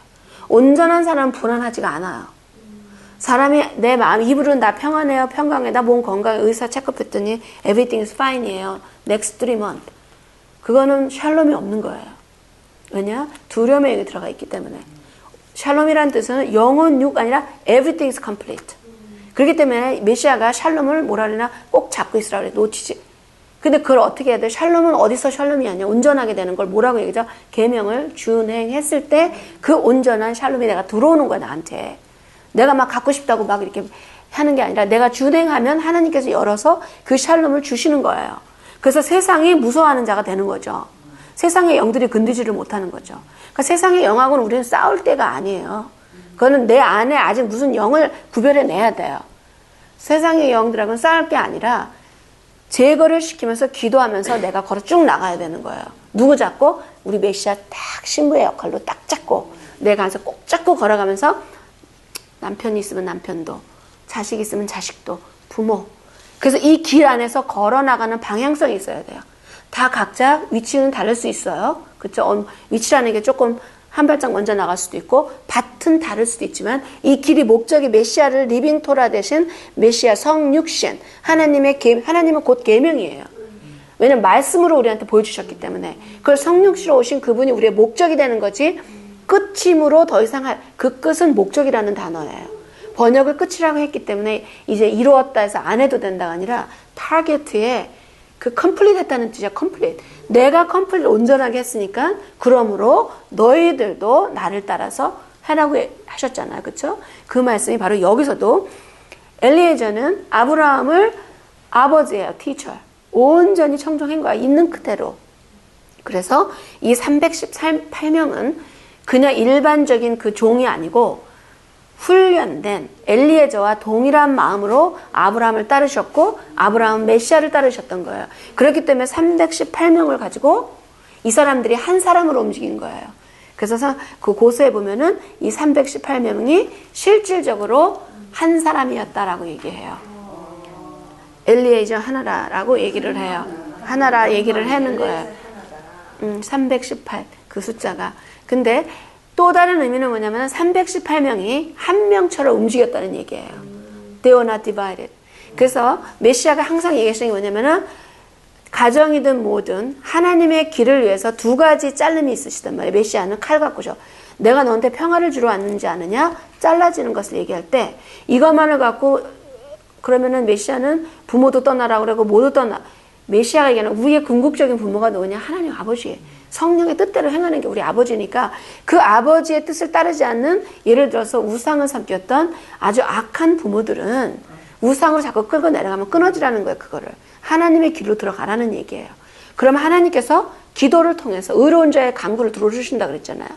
온전한 사람은 불안하지가 않아요. 사람이 내 마음, 입으로는 나 평안해요, 평강해, 나 몸 건강해, 의사 체크했더니 everything is fine이에요. next 3 months. 그거는 샬롬이 없는 거예요. 왜냐? 두려움의 영이 들어가 있기 때문에. 샬롬이라는 뜻은 영혼, 육 아니라 everything is complete. 그렇기 때문에 메시아가 샬롬을 뭐라 그러나 꼭 잡고 있으라 그래. 놓치지. 근데 그걸 어떻게 해야 돼? 샬롬은 어디서 샬롬이 아니야? 온전하게 되는 걸 뭐라고 얘기하죠? 계명을 준행했을 때 그 온전한 샬롬이 내가 들어오는 거야, 나한테. 내가 막 갖고 싶다고 막 이렇게 하는 게 아니라 내가 준행하면 하나님께서 열어서 그 샬롬을 주시는 거예요. 그래서 세상이 무서워하는 자가 되는 거죠. 세상의 영들이 건드지를 못하는 거죠. 그러니까 세상의 영하고는 우리는 싸울 때가 아니에요. 그거는 내 안에 아직 무슨 영을 구별해내야 돼요. 세상의 영들하고는 싸울 게 아니라 제거를 시키면서 기도하면서 내가 걸어 쭉 나가야 되는 거예요. 누구 잡고? 우리 메시아 딱 신부의 역할로 딱 잡고 내가 가서 꼭 잡고 걸어가면서 남편이 있으면 남편도, 자식이 있으면 자식도, 부모. 그래서 이 길 안에서 걸어나가는 방향성이 있어야 돼요. 다 각자 위치는 다를 수 있어요. 그렇죠? 위치라는 게 조금 한 발짝 먼저 나갈 수도 있고 밭은 다를 수도 있지만 이 길이 목적이 메시아를 리빙 토라 대신 메시아 성육신 하나님은 곧 계명이에요. 왜냐면 말씀으로 우리한테 보여주셨기 때문에 그걸 성육시로 오신 그분이 우리의 목적이 되는 거지 끝임으로 더 이상 그 끝은 목적이라는 단어예요. 번역을 끝이라고 했기 때문에 이제 이루었다 해서 안 해도 된다가 아니라 타겟에 그 컴플릿 했다는 뜻이야. 컴플릿. 내가 컴플릿 온전하게 했으니까 그러므로 너희들도 나를 따라서 하라고 하셨잖아요. 그렇죠? 그 말씀이 바로 여기서도 엘리에저는 아브라함을 아버지예요. 티처. 온전히 청종한 거야. 있는 그대로. 그래서 이 318명은 그냥 일반적인 그 종이 아니고 훈련된 엘리에저와 동일한 마음으로 아브라함을 따르셨고 아브라함은 메시아를 따르셨던 거예요. 그렇기 때문에 318명을 가지고 이 사람들이 한 사람으로 움직인 거예요. 그래서 그 고서에 보면은 이 318명이 실질적으로 한 사람이었다라고 얘기해요. 엘리에저 하나라라고 얘기를 해요. 하나라 얘기를 하는 거예요. 318 그 숫자가. 근데 또 다른 의미는 뭐냐면 318명이 한 명처럼 움직였다는 얘기예요. They were not divided. 그래서 메시아가 항상 얘기하시는 게 뭐냐면은 가정이든 뭐든 하나님의 길을 위해서 두 가지 잘름이 있으시단 말이에요. 메시아는 칼 갖고죠. 내가 너한테 평화를 주러 왔는지 아느냐? 잘라지는 것을 얘기할 때 이것만을 갖고 그러면은 메시아는 부모도 떠나라고 그러고 모두 떠나. 메시아가 얘기하는 우리의 궁극적인 부모가 누구냐? 하나님 아버지예요. 성령의 뜻대로 행하는 게 우리 아버지니까 그 아버지의 뜻을 따르지 않는 예를 들어서 우상을 섬겼던 아주 악한 부모들은 우상으로 자꾸 끌고 내려가면 끊어지라는 거예요. 그거를. 하나님의 길로 들어가라는 얘기예요. 그러면 하나님께서 기도를 통해서 의로운 자의 간구를 들어주신다 그랬잖아요.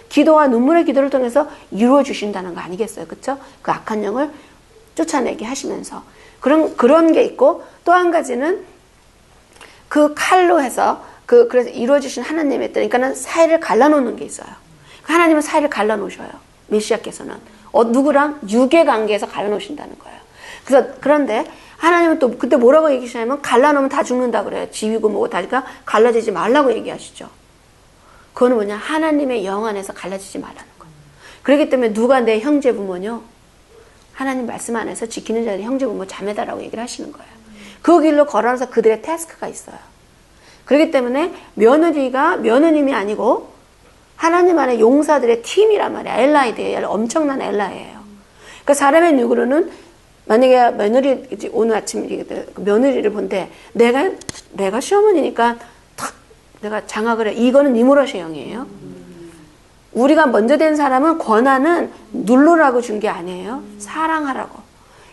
기도와 눈물의 기도를 통해서 이루어 주신다는 거 아니겠어요. 그렇죠? 그 악한 영을 쫓아내게 하시면서 그런 게 있고 또 한 가지는 그 칼로 해서 그래서 이루어지신 하나님의 뜻, 그러니까는 사이를 갈라놓는 게 있어요. 하나님은 사이를 갈라놓으셔요. 메시아께서는 누구랑 육의 관계에서 갈라놓으신다는 거예요. 그런데 하나님은 또 그때 뭐라고 얘기하시냐면 갈라놓으면 다 죽는다 그래요. 지위고 뭐고 다니까 갈라지지 말라고 얘기하시죠. 그거는 뭐냐? 하나님의 영 안에서 갈라지지 말라는 거예요. 그렇기 때문에 누가 내 형제 부모냐? 하나님 말씀 안에서 지키는 자들이 형제 부모 자매다라고 얘기를 하시는 거예요. 그 길로 걸어서 그들의 태스크가 있어요. 그렇기 때문에 며느리가 며느님이 아니고 하나님 안에 용사들의 팀이란 말이에요. 엘라이드예요. 엄청난 엘라이예요. 그러니까 사람의 누구로는 만약에 며느리 오늘 아침 며느리를 본데 내가 시어머니니까 탁 내가 장악을 해. 이거는 니모라시 형이에요. 우리가 먼저 된 사람은 권한은 누르라고 준 게 아니에요. 사랑하라고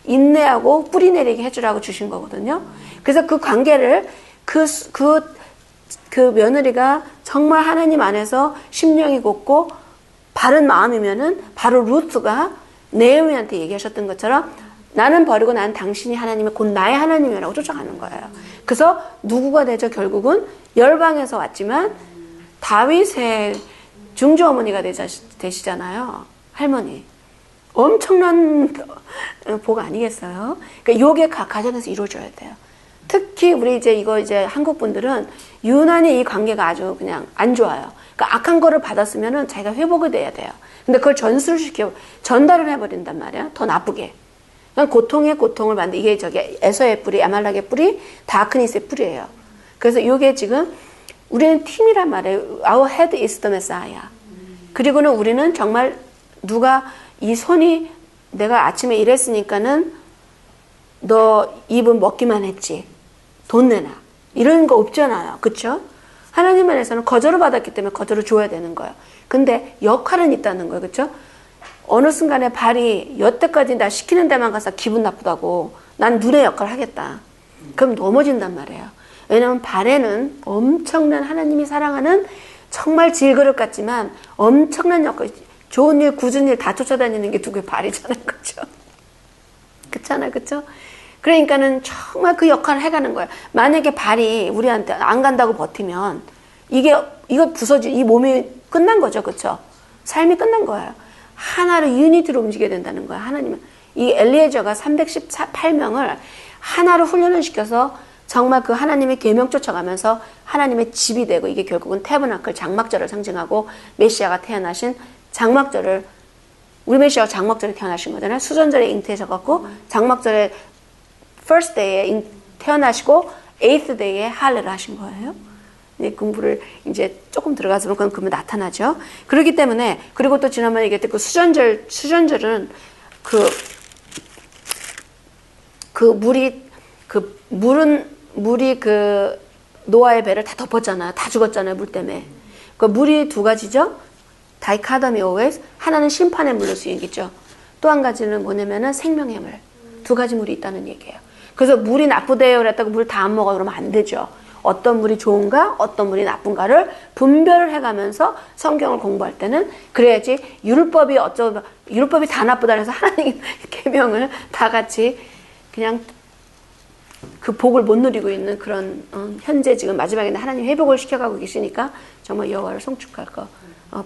인내하고 뿌리 내리게 해주라고 주신 거거든요. 그래서 그 관계를 그 며느리가 정말 하나님 안에서 심령이 곱고 바른 마음이면은 바로 루트가 네오미한테 얘기하셨던 것처럼 나는 버리고 난 당신이 하나님의 곧 나의 하나님이라고 쫓아가는 거예요. 그래서 누구가 되죠? 결국은 열방에서 왔지만 다윗의 중조 어머니가 되시잖아요. 할머니. 엄청난 복 아니겠어요? 그러니까 요게 각 가정에서 이루어져야 돼요. 특히 우리 이제 한국 분들은 유난히 이 관계가 아주 그냥 안 좋아요. 그러니까 악한 거를 받았으면은 자기가 회복이 돼야 돼요. 근데 그걸 전달을 해버린단 말이야. 더 나쁘게. 그러니까 고통에 고통을 받는 이게 에서의 뿌리, 아말렉의 뿌리, 다크니스의 뿌리예요. 그래서 이게 지금 우리는 팀이란 말이에요. Our head is the Messiah. 그리고는 우리는 정말 누가 이 손이 내가 아침에 일했으니까는 너 입은 먹기만 했지. 돈 내놔. 이런 거 없잖아요. 그쵸? 하나님 안에서는 거저를 받았기 때문에 거저를 줘야 되는 거예요. 근데 역할은 있다는 거예요. 그쵸? 어느 순간에 발이 여태까지 나 시키는 데만 가서 기분 나쁘다고 난 눈의 역할을 하겠다. 그럼 넘어진단 말이에요. 왜냐하면 발에는 엄청난 하나님이 사랑하는 정말 질그릇 같지만 엄청난 역할, 좋은 일, 굳은 일 다 쫓아다니는 게 누구의 발이잖아요. 그쵸? 그렇잖아요. 그쵸? 그러니까는 정말 그 역할을 해가는 거예요. 만약에 발이 우리한테 안 간다고 버티면 이거 부서지, 이 몸이 끝난 거죠. 그쵸? 삶이 끝난 거예요. 하나로 유니티로 움직여야 된다는 거예요. 하나님은. 이 엘리에저가 318명을 하나로 훈련을 시켜서 정말 그 하나님의 계명 쫓아가면서 하나님의 집이 되고 이게 결국은 태브나클 장막절을 상징하고 메시아가 태어나신 장막절을 우리 메시아가 장막절에 태어나신 거잖아요. 수전절에 잉태하셔갖고 장막절에 first day에 태어나시고 eighth day에 할례를 하신 거예요. 공부를 이제 조금 들어가서 보면 그러면 나타나죠. 그렇기 때문에 그리고 또 지난번에 얘기했던 그 수전절은 물이 그 노아의 배를 다 덮었잖아요. 다 죽었잖아요. 물 때문에. 그 물이 두 가지죠. 다이카더미 always. 하나는 심판의 물로 수익이죠. 또 한 가지는 뭐냐면은 생명의 물. 두 가지 물이 있다는 얘기예요. 그래서 물이 나쁘대요 그랬다고 물 다 안 먹어 그러면 안 되죠. 어떤 물이 좋은가 어떤 물이 나쁜가를 분별을 해가면서 성경을 공부할 때는 그래야지 율법이 어쩌고 율법이 다 나쁘다 해서 하나님 계명을 다 같이 그냥 그 복을 못 누리고 있는 그런 현재 지금 마지막에 하나님 회복을 시켜가고 계시니까 정말 여호와를 송축할 거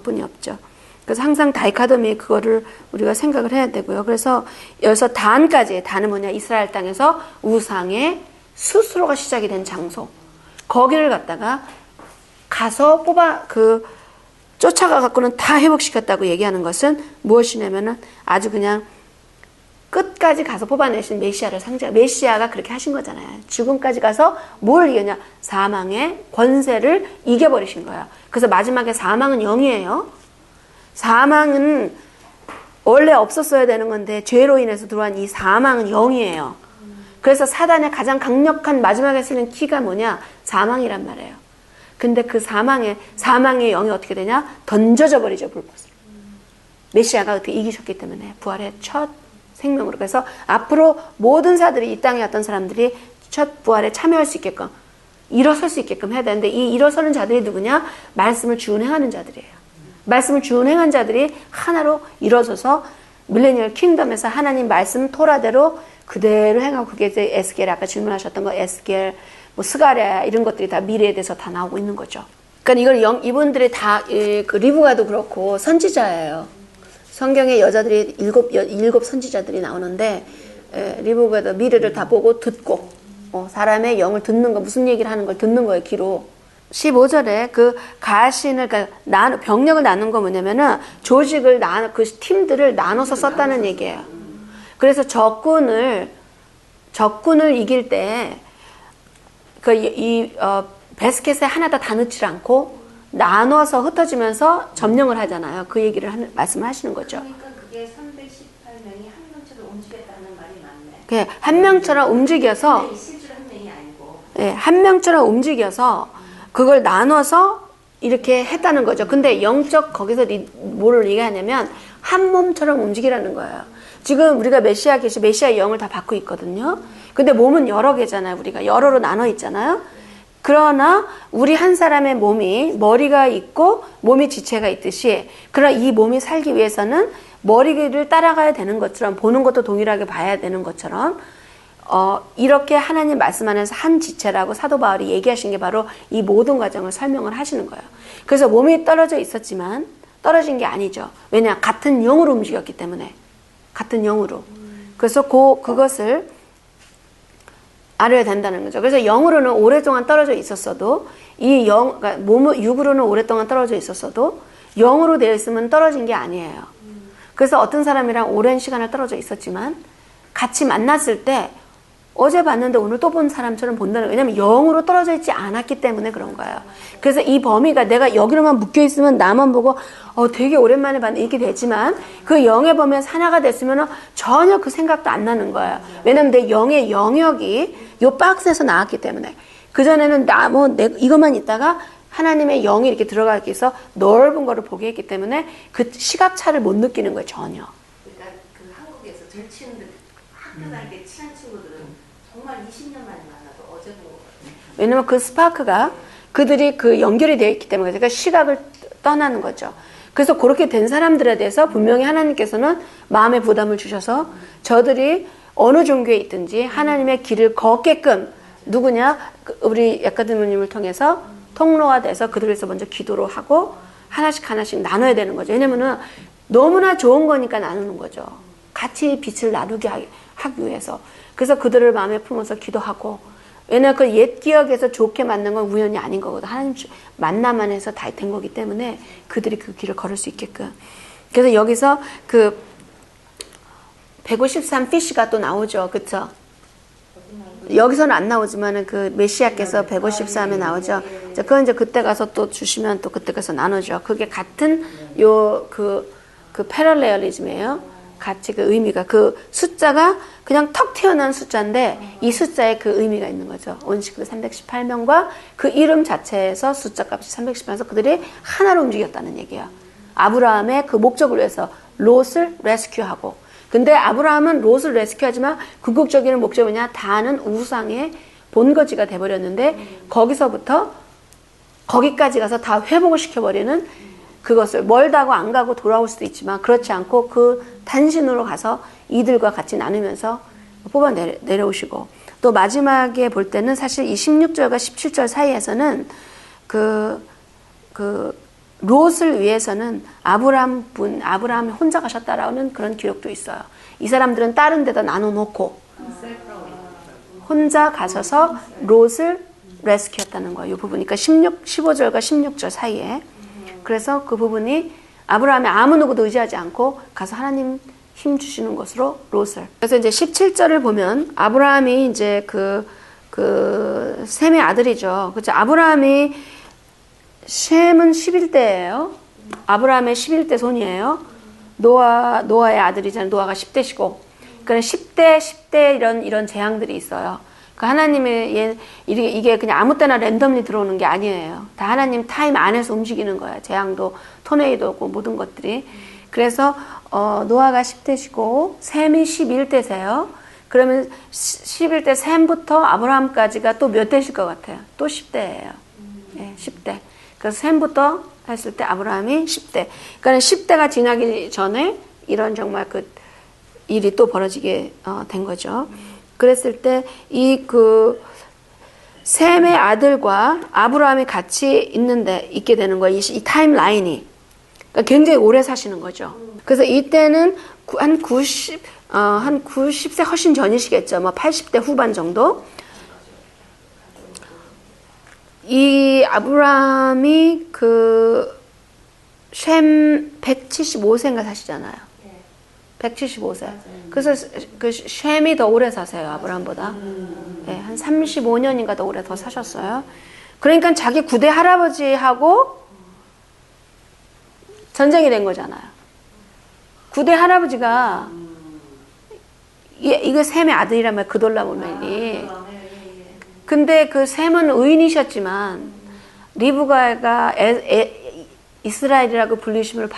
뿐이 없죠. 그래서 항상 다이카도미 그거를 우리가 생각을 해야 되고요. 그래서 여기서 단까지 단은 뭐냐 이스라엘 땅에서 우상의 수수로가 시작이 된 장소 거기를 갖다가 가서 쫓아가 갖고는 다 회복시켰다고 얘기하는 것은 무엇이냐면은 아주 그냥 끝까지 가서 뽑아내신 메시아를 메시아가 그렇게 하신 거잖아요. 죽음까지 가서 뭘 이겼냐? 사망의 권세를 이겨버리신 거예요. 그래서 마지막에 사망은 0이에요. 사망은 원래 없었어야 되는 건데 죄로 인해서 들어온 이 사망은 0이에요. 그래서 사단의 가장 강력한 마지막에 쓰는 키가 뭐냐? 사망이란 말이에요. 근데 그 사망의 0이 어떻게 되냐? 던져져 버리죠, 불꽃으로. 메시아가 어떻게 이기셨기 때문에 부활의 첫 생명으로. 그래서 앞으로 모든 사들이 이 땅에 왔던 사람들이 첫 부활에 참여할 수 있게끔 일어설 수 있게끔 해야 되는데 이 일어서는 자들이 누구냐? 말씀을 준행하는 자들이에요. 말씀을 준행한 자들이 하나로 이루어져서 밀레니얼 킹덤에서 하나님 말씀 토라대로 그대로 행하고 그게 이제 에스겔 아까 질문하셨던 거 에스겔 뭐 스가랴 이런 것들이 다 미래에 대해서 다 나오고 있는 거죠. 그러니까 이분들이 다 그 리브가도 그렇고 선지자예요. 성경에 여자들이 일곱 선지자들이 나오는데 리브가도 미래를 다 보고 듣고 사람의 영을 듣는 거 무슨 얘기를 하는 걸 듣는 거예요. 귀로. 15절에 그 가신을 그러니까 병력을 나눈 거 뭐냐면은 조직을 그 팀들을 나눠서 썼다는 얘기예요. 그래서 적군을 이길 때 베스켓에 하나도 다 넣지 않고 나눠서 흩어지면서 점령을 하잖아요. 그 얘기를 말씀을 하시는 거죠. 그러니까 그게 318명이 한 명처럼 움직였다는 말이 맞네. 그 한 명처럼 움직여서 실제로 한 명이 아니고. 네, 한 명처럼 움직여서 그걸 나눠서 이렇게 했다는 거죠. 근데 영적 거기서 뭐를 얘기하냐면 한 몸처럼 움직이라는 거예요. 지금 우리가 메시아의 영을 다 받고 있거든요. 근데 몸은 여러 개잖아요. 우리가 여러로 나눠 있잖아요. 그러나 우리 한 사람의 몸이 머리가 있고 몸이 지체가 있듯이 그러나 이 몸이 살기 위해서는 머리를 따라가야 되는 것처럼 보는 것도 동일하게 봐야 되는 것처럼 이렇게 하나님 말씀 안에서 한 지체라고 사도 바울이 얘기하신 게 바로 이 모든 과정을 설명을 하시는 거예요. 그래서 몸이 떨어져 있었지만 떨어진 게 아니죠. 왜냐? 같은 영으로 움직였기 때문에. 같은 영으로. 그래서 그것을 알아야 된다는 거죠. 그래서 영으로는 오랫동안 떨어져 있었어도 그러니까 육으로는 오랫동안 떨어져 있었어도 영으로 되어 있으면 떨어진 게 아니에요. 그래서 어떤 사람이랑 오랜 시간을 떨어져 있었지만 같이 만났을 때 어제 봤는데 오늘 또 본 사람처럼 본다는 거예요. 왜냐면 영으로 떨어져 있지 않았기 때문에 그런 거예요. 그래서 이 범위가 내가 여기로만 묶여 있으면 나만 보고 되게 오랜만에 봤네 이렇게 되지만 그 영의 범위에서 하나가 됐으면 전혀 그 생각도 안 나는 거예요. 왜냐면 내 영의 영역이 요 박스에서 나왔기 때문에 그전에는 이것만 있다가 하나님의 영이 이렇게 들어가기 위해서 넓은 거를 보게 했기 때문에 그 시각차를 못 느끼는 거예요. 전혀. 그러니까 그 한국에서 절친들 학교 다닐 때 친한 친구들은 정말 20년 만에 만나도 어제 보고. 왜냐면 그 스파크가 그들이 그 연결이 되어 있기 때문에 그러니까 시각을 떠나는 거죠. 그래서 그렇게 된 사람들에 대해서 분명히 하나님께서는 마음의 부담을 주셔서 저들이 어느 종교에 있든지 하나님의 길을 걷게끔 누구냐? 우리 약가드모님을 통해서 통로가 돼서 그들에서 먼저 기도를 하고 하나씩 나눠야 되는 거죠. 왜냐면은 너무나 좋은 거니까 나누는 거죠. 같이 빛을 나누게 하기 위해서. 그래서 그들을 마음에 품어서 기도하고 왜냐면 그 옛 기억에서 좋게 만난 건 우연이 아닌 거거든. 하나님 만나만 해서 다 된 거기 때문에 그들이 그 길을 걸을 수 있게끔. 그래서 여기서 그 153 피쉬가 또 나오죠. 그쵸? 여기서는 안 나오지만은 그 메시아께서 153에 나오죠. 그건 이제 그때 가서 또 주시면 또 그때 가서 나누죠. 그게 같은 그 패럴레얼리즘이에요. 같이 그 의미가 그 숫자가 그냥 턱 튀어나온 숫자인데 이 숫자에 그 의미가 있는 거죠. 온식구 318명과 그 이름 자체에서 숫자 값이 318에서 그들이 하나로 움직였다는 얘기예요. 아브라함의 그 목적을 위해서 롯을 레스큐하고 근데 아브라함은 롯을 레스큐하지만 궁극적인 목적이 뭐냐? 다는 우상의 본거지가 돼버렸는데 거기서부터 거기까지 가서 다 회복을 시켜버리는 그것을 멀다고 안 가고 돌아올 수도 있지만 그렇지 않고 그 단신으로 가서 이들과 같이 나누면서 뽑아 내려오시고 또 마지막에 볼 때는 사실 이 16절과 17절 사이에서는 롯을 위해서는 아브라함이 혼자 가셨다라는 그런 기록도 있어요. 이 사람들은 다른 데다 나눠놓고 혼자 가셔서 롯을 레스큐했다는 거예요. 이 부분. 그러니까 15절과 16절 사이에. 그래서 그 부분이 아브라함이 아무 누구도 의지하지 않고 가서 하나님 힘 주시는 것으로 롯을. 그래서 이제 17절을 보면 아브라함이 이제 셈의 아들이죠. 그렇죠. 셈은 11대예요. 아브라함의 11대 손이에요. 노아의 아들이잖아요. 노아가 10대시고. 그러니까 10대 이런 재앙들이 있어요. 그 하나님의 이게 그냥 아무 때나 랜덤리 들어오는 게 아니에요. 다 하나님 타임 안에서 움직이는 거예요. 재앙도 토네이도고 모든 것들이. 그래서 노아가 10대시고 셈이 11대세요. 그러면 11대 셈부터 아브라함까지가 또 몇 대실 것 같아요? 또 10대예요. 네, 10대. 그래서 셈부터 했을 때 아브라함이 10대. 그러니까 10대가 지나기 전에 이런 정말 그 일이 또 벌어지게 된 거죠. 그랬을 때 셈의 아들과 아브라함이 같이 있게 되는 거예요. 이 타임라인이. 그러니까 굉장히 오래 사시는 거죠. 그래서 이때는 한 90세 훨씬 전이시겠죠. 뭐 80대 후반 정도. 이 아브라함이 셈 175세인가 사시잖아요. 175세. 그래서 셈이 더 오래 사세요, 아브라함보다. 네, 한 35년인가 더 오래 더 사셨어요. 그러니까 자기 9대 할아버지하고 전쟁이 된 거잖아요. 9대 할아버지가 이거 셈의 아들이라면 그돌라오멜이. 근데 그 셈은 의인이셨지만 리브가가 이스라엘이라고 불리심을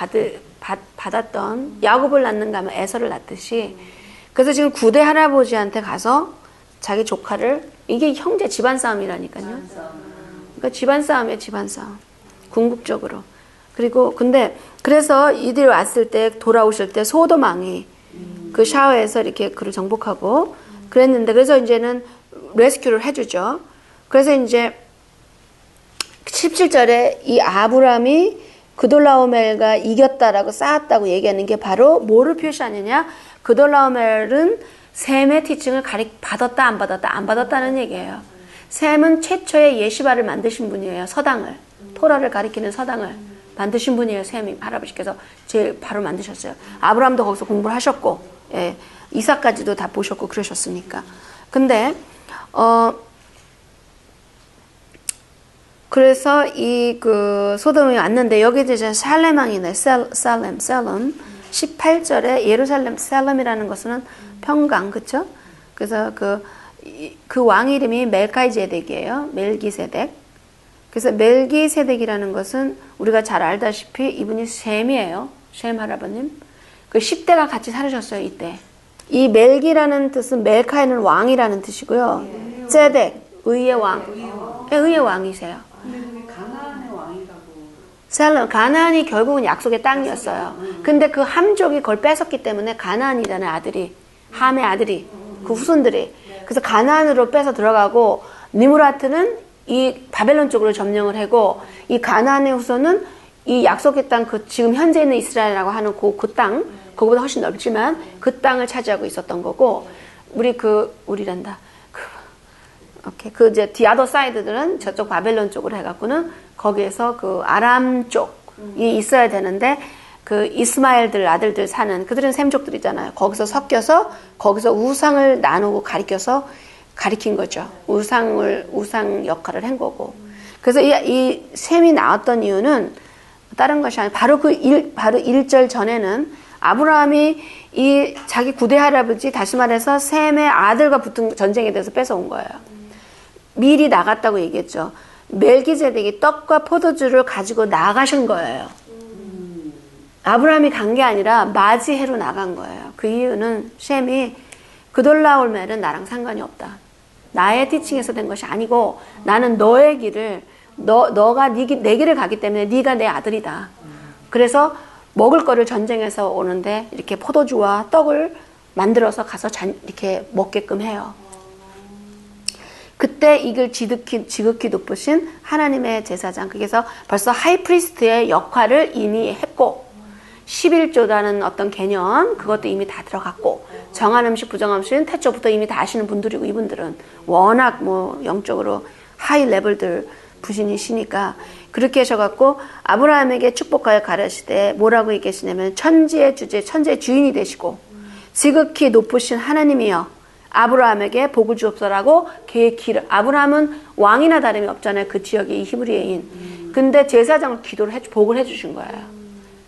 받았던 야곱을 낳는가 하면 에서를 낳듯이 그래서 지금 9대 할아버지한테 가서 자기 조카를 이게 형제 집안 싸움이라니까요. 그러니까 집안 싸움이에요, 집안 싸움. 궁극적으로. 그리고 그래서 이들이 왔을 때 돌아오실 때 소돔 왕이 그 샤워에서 이렇게 그를 정복하고 그랬는데 그래서 이제는 레스큐를 해주죠. 그래서 이제 17절에 이 아브람이 그돌라오멜과 이겼다라고 쌓았다고 얘기하는 게 바로 뭐를 표시하느냐? 그돌라오멜은 셈의 티칭을 받았다 안 받았다 안 받았다는 얘기예요. 셈은 최초의 예시바를 만드신 분이에요. 서당을 토라를 가리키는 서당을 만드신 분이에요. 셈이 할아버지께서 제일 바로 만드셨어요. 아브람도 거기서 공부를 하셨고 이삭까지도 다 보셨고 그러셨으니까. 근데 그래서 소돔이 왔는데 여기 이제 살렘 왕이네. 살렘 18절에 예루살렘 살렘이라는 것은 평강, 그쵸? 그래서 그 왕 이름이 멜카이제덱이에요. 멜기세덱. 그래서 멜기세덱이라는 것은 우리가 잘 알다시피 이분이 셈이에요. 셈 할아버님. 그 10대가 같이 살으셨어요, 이때. 이 멜기라는 뜻은 멜카이는 왕이라는 뜻이고요. 제덱, 의의 왕. 의의 왕이세요. 근데 그게 가나안의 왕이라고. 가나안이 결국은 약속의 땅이었어요. 근데 그 함족이 그걸 뺏었기 때문에 가나안이라는 아들이, 함의 아들이, 그 후손들이. 그래서 가나안으로 뺏어 들어가고 니무라트는 이 바벨론 쪽으로 점령을 하고 이 가나안의 후손은 이 약속의 땅, 지금 현재 있는 이스라엘이라고 하는 그 땅, 그거보다 훨씬 넓지만 그 땅을 차지하고 있었던 거고, 우리란다. 이제 디아더 사이드들은 저쪽 바벨론 쪽으로 해갖고는 거기에서 아람 쪽이 있어야 되는데, 이스마엘들 아들들 사는, 그들은 셈족들이잖아요. 거기서 섞여서, 거기서 우상을 나누고 가리킨 거죠. 우상 역할을 한 거고. 그래서 이 셈이 나왔던 이유는 다른 것이 아니라 바로 바로 1절 전에는 아브라함이 자기 9대 할아버지, 다시 말해서 셈의 아들과 붙은 전쟁에 대해서 뺏어온 거예요. 미리 나갔다고 얘기했죠. 멜기세덱이 떡과 포도주를 가지고 나가신 거예요. 아브라함이 간 게 아니라 맞이해로 나간 거예요. 그 이유는 셈이 그돌라올멜은 나랑 상관이 없다. 나의 티칭에서 된 것이 아니고 나는 너의 길을 너가 내 길을 가기 때문에 네가 내 아들이다. 그래서 먹을 거를 전쟁에서 오는데 이렇게 포도주와 떡을 만들어서 가서 이렇게 먹게끔 해요. 그때 이걸 지극히 높으신 하나님의 제사장, 그래서 벌써 하이프리스트의 역할을 이미 했고 11조라는 어떤 개념 그것도 이미 다 들어갔고 정한 음식 부정한 음식은 태초부터 이미 다 아시는 분들이고 이분들은 워낙 뭐 영적으로 하이 레벨들 부신이시니까 그렇게 하셔갖고 아브라함에게 축복하여 가르치되 뭐라고 얘기하시냐면 천지의 주제 천지의 주인이 되시고 지극히 높으신 하나님이여 아브라함에게 복을 주옵소라고 그의 길을 아브라함은 왕이나 다름이 없잖아요. 그 지역의 히브리인. 근데 제사장을 기도를 복을 해주신 거예요.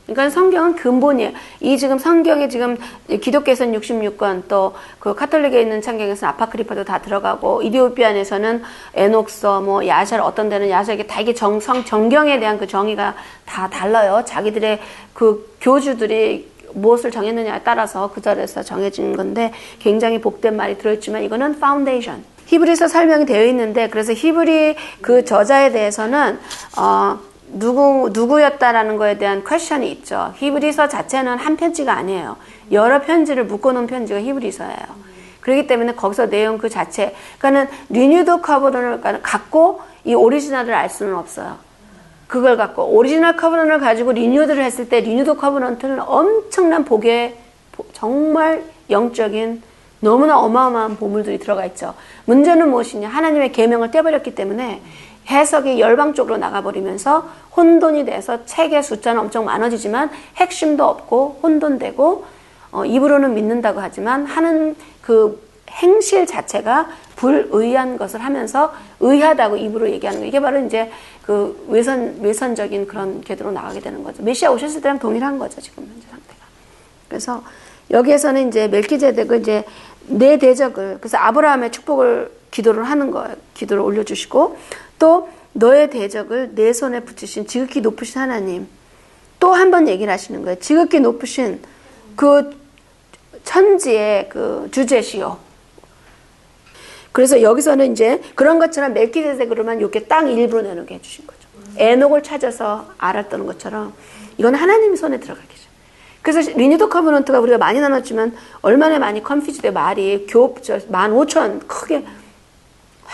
그러니까 성경은 근본이에요. 이 지금 성경에 지금 기독교에서는 66권 또 그 카톨릭에 있는 창경에서는 아파크리파도 다 들어가고 이디오피안에서는 에녹서 뭐 야샬 어떤 데는 야샬 다 이게 정경에 대한 그 정의가 다 달라요. 자기들의 그 교주들이 무엇을 정했느냐에 따라서 그 절에서 정해진 건데 굉장히 복된 말이 들어있지만 이거는 파운데이션. 히브리서 설명이 되어 있는데 그래서 히브리 그 저자에 대해서는 누구였다라는 거에 대한 퀘션이 있죠. 히브리서 자체는 한 편지가 아니에요. 여러 편지를 묶어놓은 편지가 히브리서예요. 그렇기 때문에 거기서 내용 그 자체, 그러니까는 리뉴드 커버넌을 갖고 이 오리지널을 알 수는 없어요. 그걸 갖고 오리지널 커버넌을 가지고 리뉴드를 했을 때 리뉴드 커버넌트는 엄청난 복의 정말 영적인 너무나 어마어마한 보물들이 들어가 있죠. 문제는 무엇이냐? 하나님의 계명을 떼버렸기 때문에 해석이 열방 쪽으로 나가버리면서 혼돈이 돼서 책의 숫자는 엄청 많아지지만 핵심도 없고 혼돈되고 입으로는 믿는다고 하지만 하는 그 행실 자체가 불의한 것을 하면서 의하다고 입으로 얘기하는 거. 이게 바로 이제 그 외선적인 그런 궤도로 나가게 되는 거죠. 메시아 오셨을 때랑 동일한 거죠. 지금 현재 상태가. 그래서 여기에서는 이제 멜키제덱을 이제 내 대적을 그래서 아브라함의 축복을 기도를 하는 거예요. 기도를 올려주시고 또 너의 대적을 내 손에 붙이신 지극히 높으신 하나님 또 한 번 얘기를 하시는 거예요. 지극히 높으신 그 천지의 그 주제시요. 그래서 여기서는 이제 그런 것처럼 멜키제덱으로만 이렇게 땅 일부러 내놓게 해주신 거죠. 에녹을 찾아서 알았던 것처럼 이건 하나님의 손에 들어가겠죠. 그래서 리뉴드 커버넌트가 우리가 많이 나눴지만 얼마나 많이 컨피즈돼 말이 15,000 크게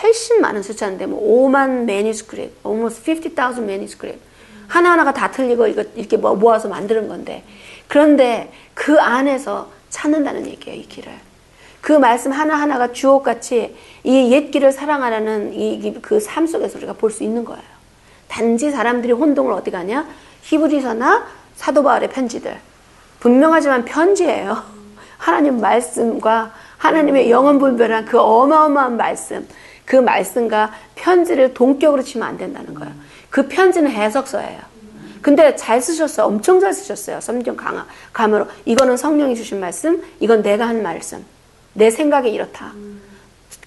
훨씬 많은 숫자인데 뭐 5만 매니스크립트, almost 50,000 매니스크립트 하나하나가 다 틀리고 이거 이렇게 모아서 만드는 건데 그런데 그 안에서 찾는다는 얘기예요. 이 길을. 그 말씀 하나하나가 주옥같이 이 옛 길을 사랑하라는 그 삶 속에서 우리가 볼 수 있는 거예요. 단지 사람들이 혼동을 어디 가냐? 히브리서나 사도 바울의 편지들. 분명하지만 편지예요. 하나님 말씀과 하나님의 영원분별한 그 어마어마한 말씀. 그 말씀과 편지를 동격으로 치면 안 된다는 거예요. 그 편지는 해석서예요. 근데 잘 쓰셨어요. 엄청 잘 쓰셨어요. 성경 감으로. 이거는 성령이 주신 말씀, 이건 내가 한 말씀. 내 생각이 이렇다.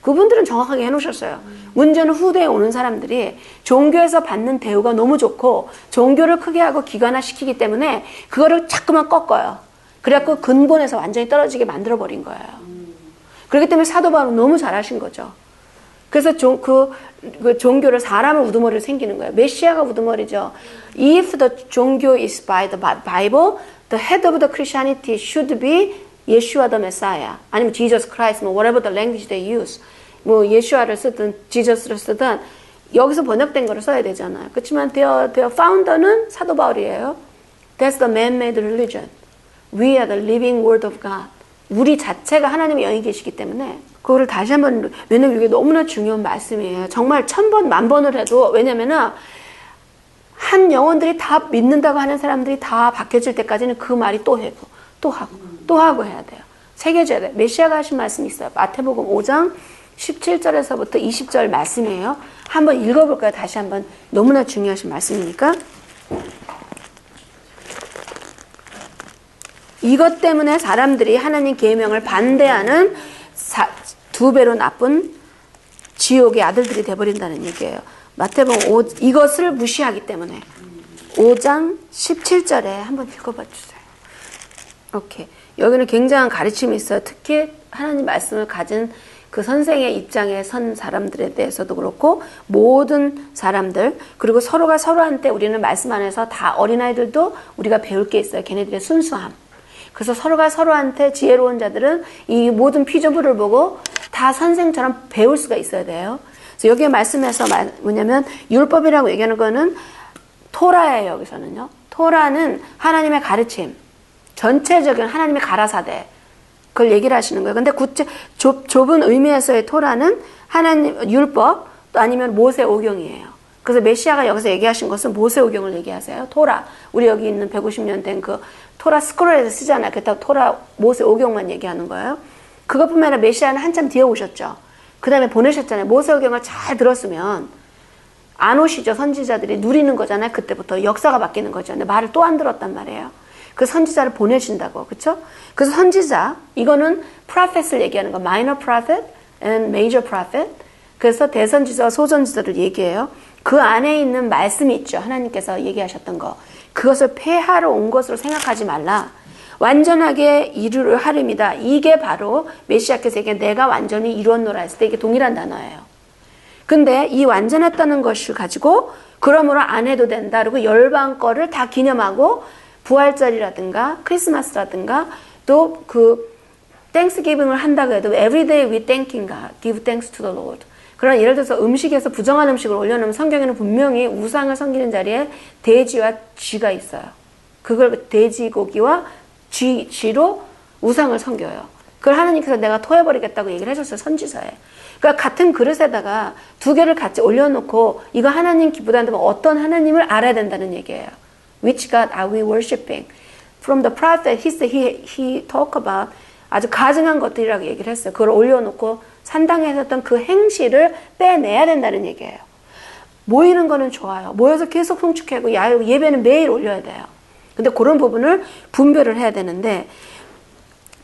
그분들은 정확하게 해놓으셨어요. 문제는 후대에 오는 사람들이 종교에서 받는 대우가 너무 좋고 종교를 크게 하고 기관화시키기 때문에 그거를 자꾸만 꺾어요. 그래갖고 근본에서 완전히 떨어지게 만들어버린 거예요. 그렇기 때문에 사도 바울은 너무 잘하신 거죠. 그래서 그 종교를 사람을 우두머리로 생기는 거예요. 메시아가 우두머리죠. If the 종교 is by the Bible, the head of the Christianity should be Yeshua the Messiah. 아니면 Jesus Christ, 뭐 whatever the language they use. 뭐 예수아를 쓰든 지저스를 쓰든 여기서 번역된 거를 써야 되잖아요. 그렇지만 their founder는 사도 바울이에요. That's the man-made religion. We are the living word of God. 우리 자체가 하나님의 영이 계시기 때문에 그거를 다시 한번 왜냐면 이게 너무나 중요한 말씀이에요. 정말 1000번, 10,000번을 해도 왜냐면은 한 영혼들이 다 믿는다고 하는 사람들이 다 바뀌어질 때까지는 그 말이 또 하고 또 하고 또 하고 해야 돼요. 새겨져야 돼요. 메시아가 하신 말씀이 있어요. 마태복음 5장 17절에서부터 20절 말씀이에요. 한번 읽어볼까요? 다시 한번. 너무나 중요하신 말씀이니까. 이것 때문에 사람들이 하나님 계명을 반대하는 2배로 나쁜 지옥의 아들들이 돼버린다는 얘기예요. 마태복음 5, 이것을 무시하기 때문에 5장 17절에 한번 읽어봐 주세요. 오케이. 여기는 굉장한 가르침이 있어요. 특히 하나님 말씀을 가진 그 선생의 입장에 선 사람들에 대해서도 그렇고 모든 사람들 그리고 서로가 서로한테 우리는 말씀 안에서 다 어린아이들도 우리가 배울 게 있어요. 걔네들의 순수함. 그래서 서로가 서로한테 지혜로운 자들은 이 모든 피조물을 보고 다 선생처럼 배울 수가 있어야 돼요. 그래서 여기에 말씀에서 뭐냐면 율법이라고 얘기하는 거는 토라예요. 여기서는요. 토라는 하나님의 가르침. 전체적인 하나님의 가라사대. 그걸 얘기를 하시는 거예요. 근데 좁은 의미에서의 토라는 하나님 율법 또 아니면 모세오경이에요. 그래서 메시아가 여기서 얘기하신 것은 모세오경을 얘기하세요. 토라. 우리 여기 있는 150년 된 그 토라 스크롤에서 쓰잖아요. 그렇다고 토라 모세오경만 얘기하는 거예요. 그것뿐만 아니라 메시아는 한참 뒤에 오셨죠. 그 다음에 보내셨잖아요. 모세오경을 잘 들었으면 안 오시죠. 선지자들이 누리는 거잖아요. 그때부터 역사가 바뀌는 거죠. 근데 말을 또 안 들었단 말이에요. 그 선지자를 보내신다고. 그렇죠? 그래서 선지자, 이거는 prophet을 얘기하는 거. minor prophet and major prophet. 그래서 대선지자와 소선지자를 얘기해요. 그 안에 있는 말씀이 있죠. 하나님께서 얘기하셨던 거. 그것을 폐하러 온 것으로 생각하지 말라. 완전하게 이루려 하림이다. 이게 바로 메시아께서 얘기한 내가 완전히 이루었노라 했을 때 이게 동일한 단어예요. 근데 이 완전했다는 것을 가지고 그러므로 안 해도 된다. 그리고 열방 거를 다 기념하고 부활절이라든가 크리스마스라든가 또 그 땡스기빙을 한다고 해도 every day we thanking God, give thanks to the Lord. 그런 예를 들어서 음식에서 부정한 음식을 올려놓으면 성경에는 분명히 우상을 섬기는 자리에 돼지와 쥐가 있어요. 그걸 돼지고기와 쥐로 우상을 섬겨요. 그걸 하나님께서 내가 토해버리겠다고 얘기를 해줬어요. 선지서에. 그러니까 같은 그릇에다가 두 개를 같이 올려놓고 이거 하나님 기쁘다는 어떤 하나님을 알아야 된다는 얘기예요. Which God are we worshiping? From the prophet, he talk about 아주 가증한 것들이라고 얘기를 했어요. 그걸 올려놓고 산당에서 했던 그 행실을 빼내야 된다는 얘기예요. 모이는 거는 좋아요. 모여서 계속 송축하고 예배는 매일 올려야 돼요. 근데 그런 부분을 분별을 해야 되는데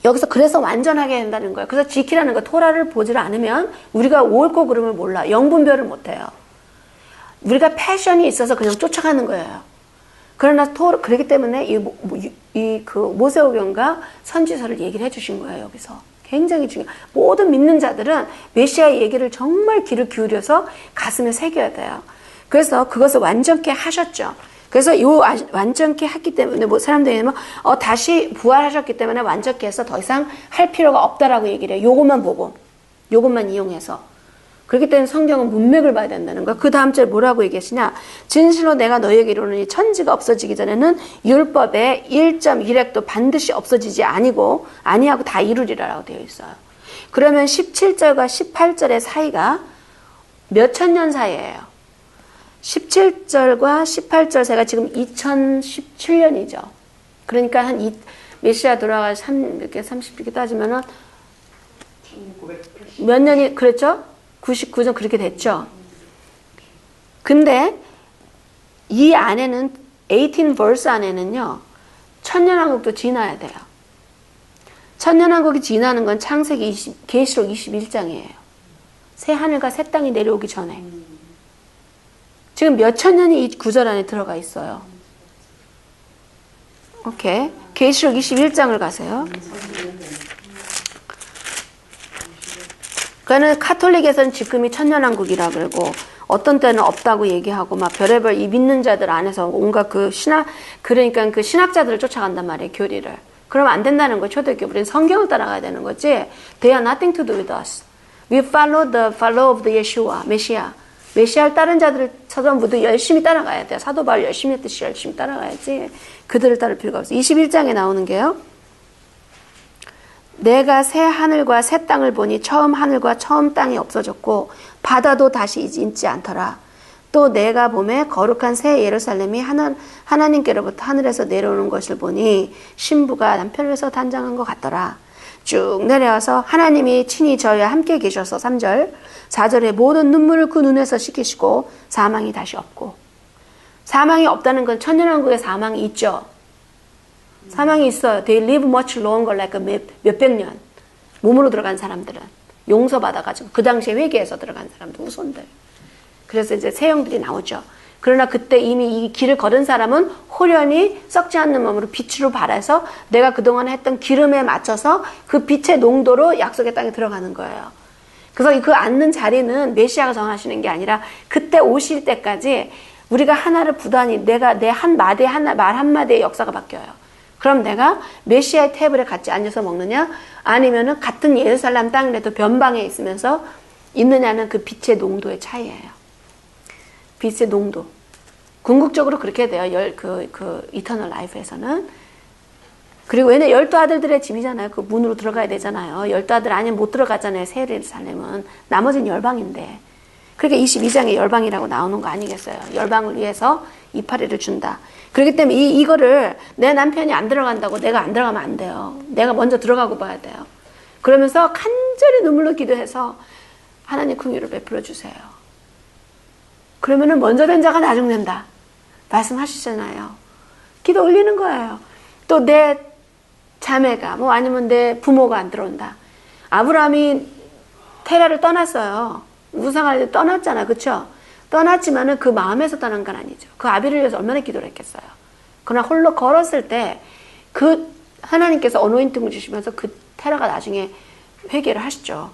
여기서 그래서 완전하게 한다는 거예요. 그래서 지키라는 거 토라를 보질 않으면 우리가 옳고 그름을 몰라. 영분별을 못해요. 우리가 패션이 있어서 그냥 쫓아가는 거예요. 그러나 그렇기 때문에 그 모세오경과 선지서를 얘기를 해주신 거예요. 여기서 굉장히 중요해요. 모든 믿는 자들은 메시아의 얘기를 정말 귀를 기울여서 가슴에 새겨야 돼요. 그래서 그것을 완전케 하셨죠. 그래서 요 완전케 했기 때문에 뭐 사람들이 다시 부활하셨기 때문에 완전케 해서 더 이상 할 필요가 없다라고 얘기를 해요. 요것만 보고 요것만 이용해서. 그렇기 때문에 성경은 문맥을 봐야 된다는 거야. 그 다음 절 뭐라고 얘기하시냐. 진실로 내가 너에게 이르노니 천지가 없어지기 전에는 율법의 1.1획도 반드시 없어지지 아니하고 다 이루리라라고 되어 있어요. 그러면 17절과 18절의 사이가 몇 천 년 사이예요. 17절과 18절 사이가 지금 2017년이죠. 그러니까 메시아 돌아가 30이렇게 따지면은 몇 년이 그랬죠? 99년 그렇게 됐죠. 근데 이 안에는 18verse 안에는요. 천년왕국도 지나야 돼요. 천년왕국이 지나는 건 창세기 계시록 21장이에요. 새 하늘과 새 땅이 내려오기 전에. 지금 몇 천 년이 이 구절 안에 들어가 있어요. 오케이. 계시록 21장을 가세요. 그러니까 카톨릭에서는 지금이 천년왕국이라 그러고 어떤 때는 없다고 얘기하고 막 별의별 이 믿는 자들 안에서 온갖 그러니까 그 신학자들을 쫓아간단 말이에요. 교리를. 그러면 안 된다는 거예요. 초대교. 우리는 성경을 따라가야 되는 거지. They are nothing to do with us. We follow the follow of the Yeshua, 메시아. 메시아를 따른 자들처럼 모두 열심히 따라가야 돼요. 사도 바울 열심히 했듯이 열심히 따라가야지. 그들을 따를 필요가 없어요. 21장에 나오는 게요. 내가 새 하늘과 새 땅을 보니 처음 하늘과 처음 땅이 없어졌고 바다도 다시 있지 않더라. 또 내가 보매 거룩한 새 예루살렘이 하나님께로부터 하늘에서 내려오는 것을 보니 신부가 남편에서 단장한 것 같더라. 쭉 내려와서 하나님이 친히 저희와 함께 계셔서 3절 4절에 모든 눈물을 그 눈에서 씻기시고 사망이 다시 없고. 사망이 없다는 건 천년왕국에 사망이 있죠. 사망이 있어요. They live much longer, like 몇백 년. 몸으로 들어간 사람들은 용서받아가지고 그 당시에 회개해서 들어간 사람들, 후손들. 그래서 이제 새 영들이 나오죠. 그러나 그때 이미 이 길을 걸은 사람은 호련히 썩지 않는 몸으로 빛으로 발해서 내가 그동안 했던 기름에 맞춰서 그 빛의 농도로 약속의 땅에 들어가는 거예요. 그래서 그 앉는 자리는 메시아가 정하시는 게 아니라 그때 오실 때까지 우리가 하나를 부단히 내가 내 한 마디 말 한마디의 역사가 바뀌어요. 그럼 내가 메시아의 테이블에 같이 앉아서 먹느냐 아니면은 같은 예루살렘 땅이라도 변방에 있으면서 있느냐는 그 빛의 농도의 차이예요. 빛의 농도. 궁극적으로 그렇게 돼요. 이터널 라이프에서는. 그리고 왜냐 12아들들의 집이잖아요. 그 문으로 들어가야 되잖아요. 12아들 아니면 못 들어가잖아요. 새 예루살렘은. 나머지는 열방인데. 그러니까 22장에 열방이라고 나오는 거 아니겠어요. 열방을 위해서 이파리를 준다. 그렇기 때문에 이거를 내 남편이 안 들어간다고 내가 안 들어가면 안 돼요. 내가 먼저 들어가고 봐야 돼요. 그러면서 간절히 눈물로 기도해서 하나님 긍휼을 베풀어 주세요. 그러면은 먼저 된 자가 나중 된다. 말씀하시잖아요. 기도 올리는 거예요. 또 내 자매가 뭐 아니면 내 부모가 안 들어온다. 아브라함이 테라를 떠났어요. 우상을 떠났잖아. 그렇죠? 떠났지만은 그 마음에서 떠난 건 아니죠. 그 아비를 위해서 얼마나 기도를 했겠어요. 그러나 홀로 걸었을 때 그 하나님께서 어노인팅을 주시면서 그 테라가 나중에 회개를 하시죠.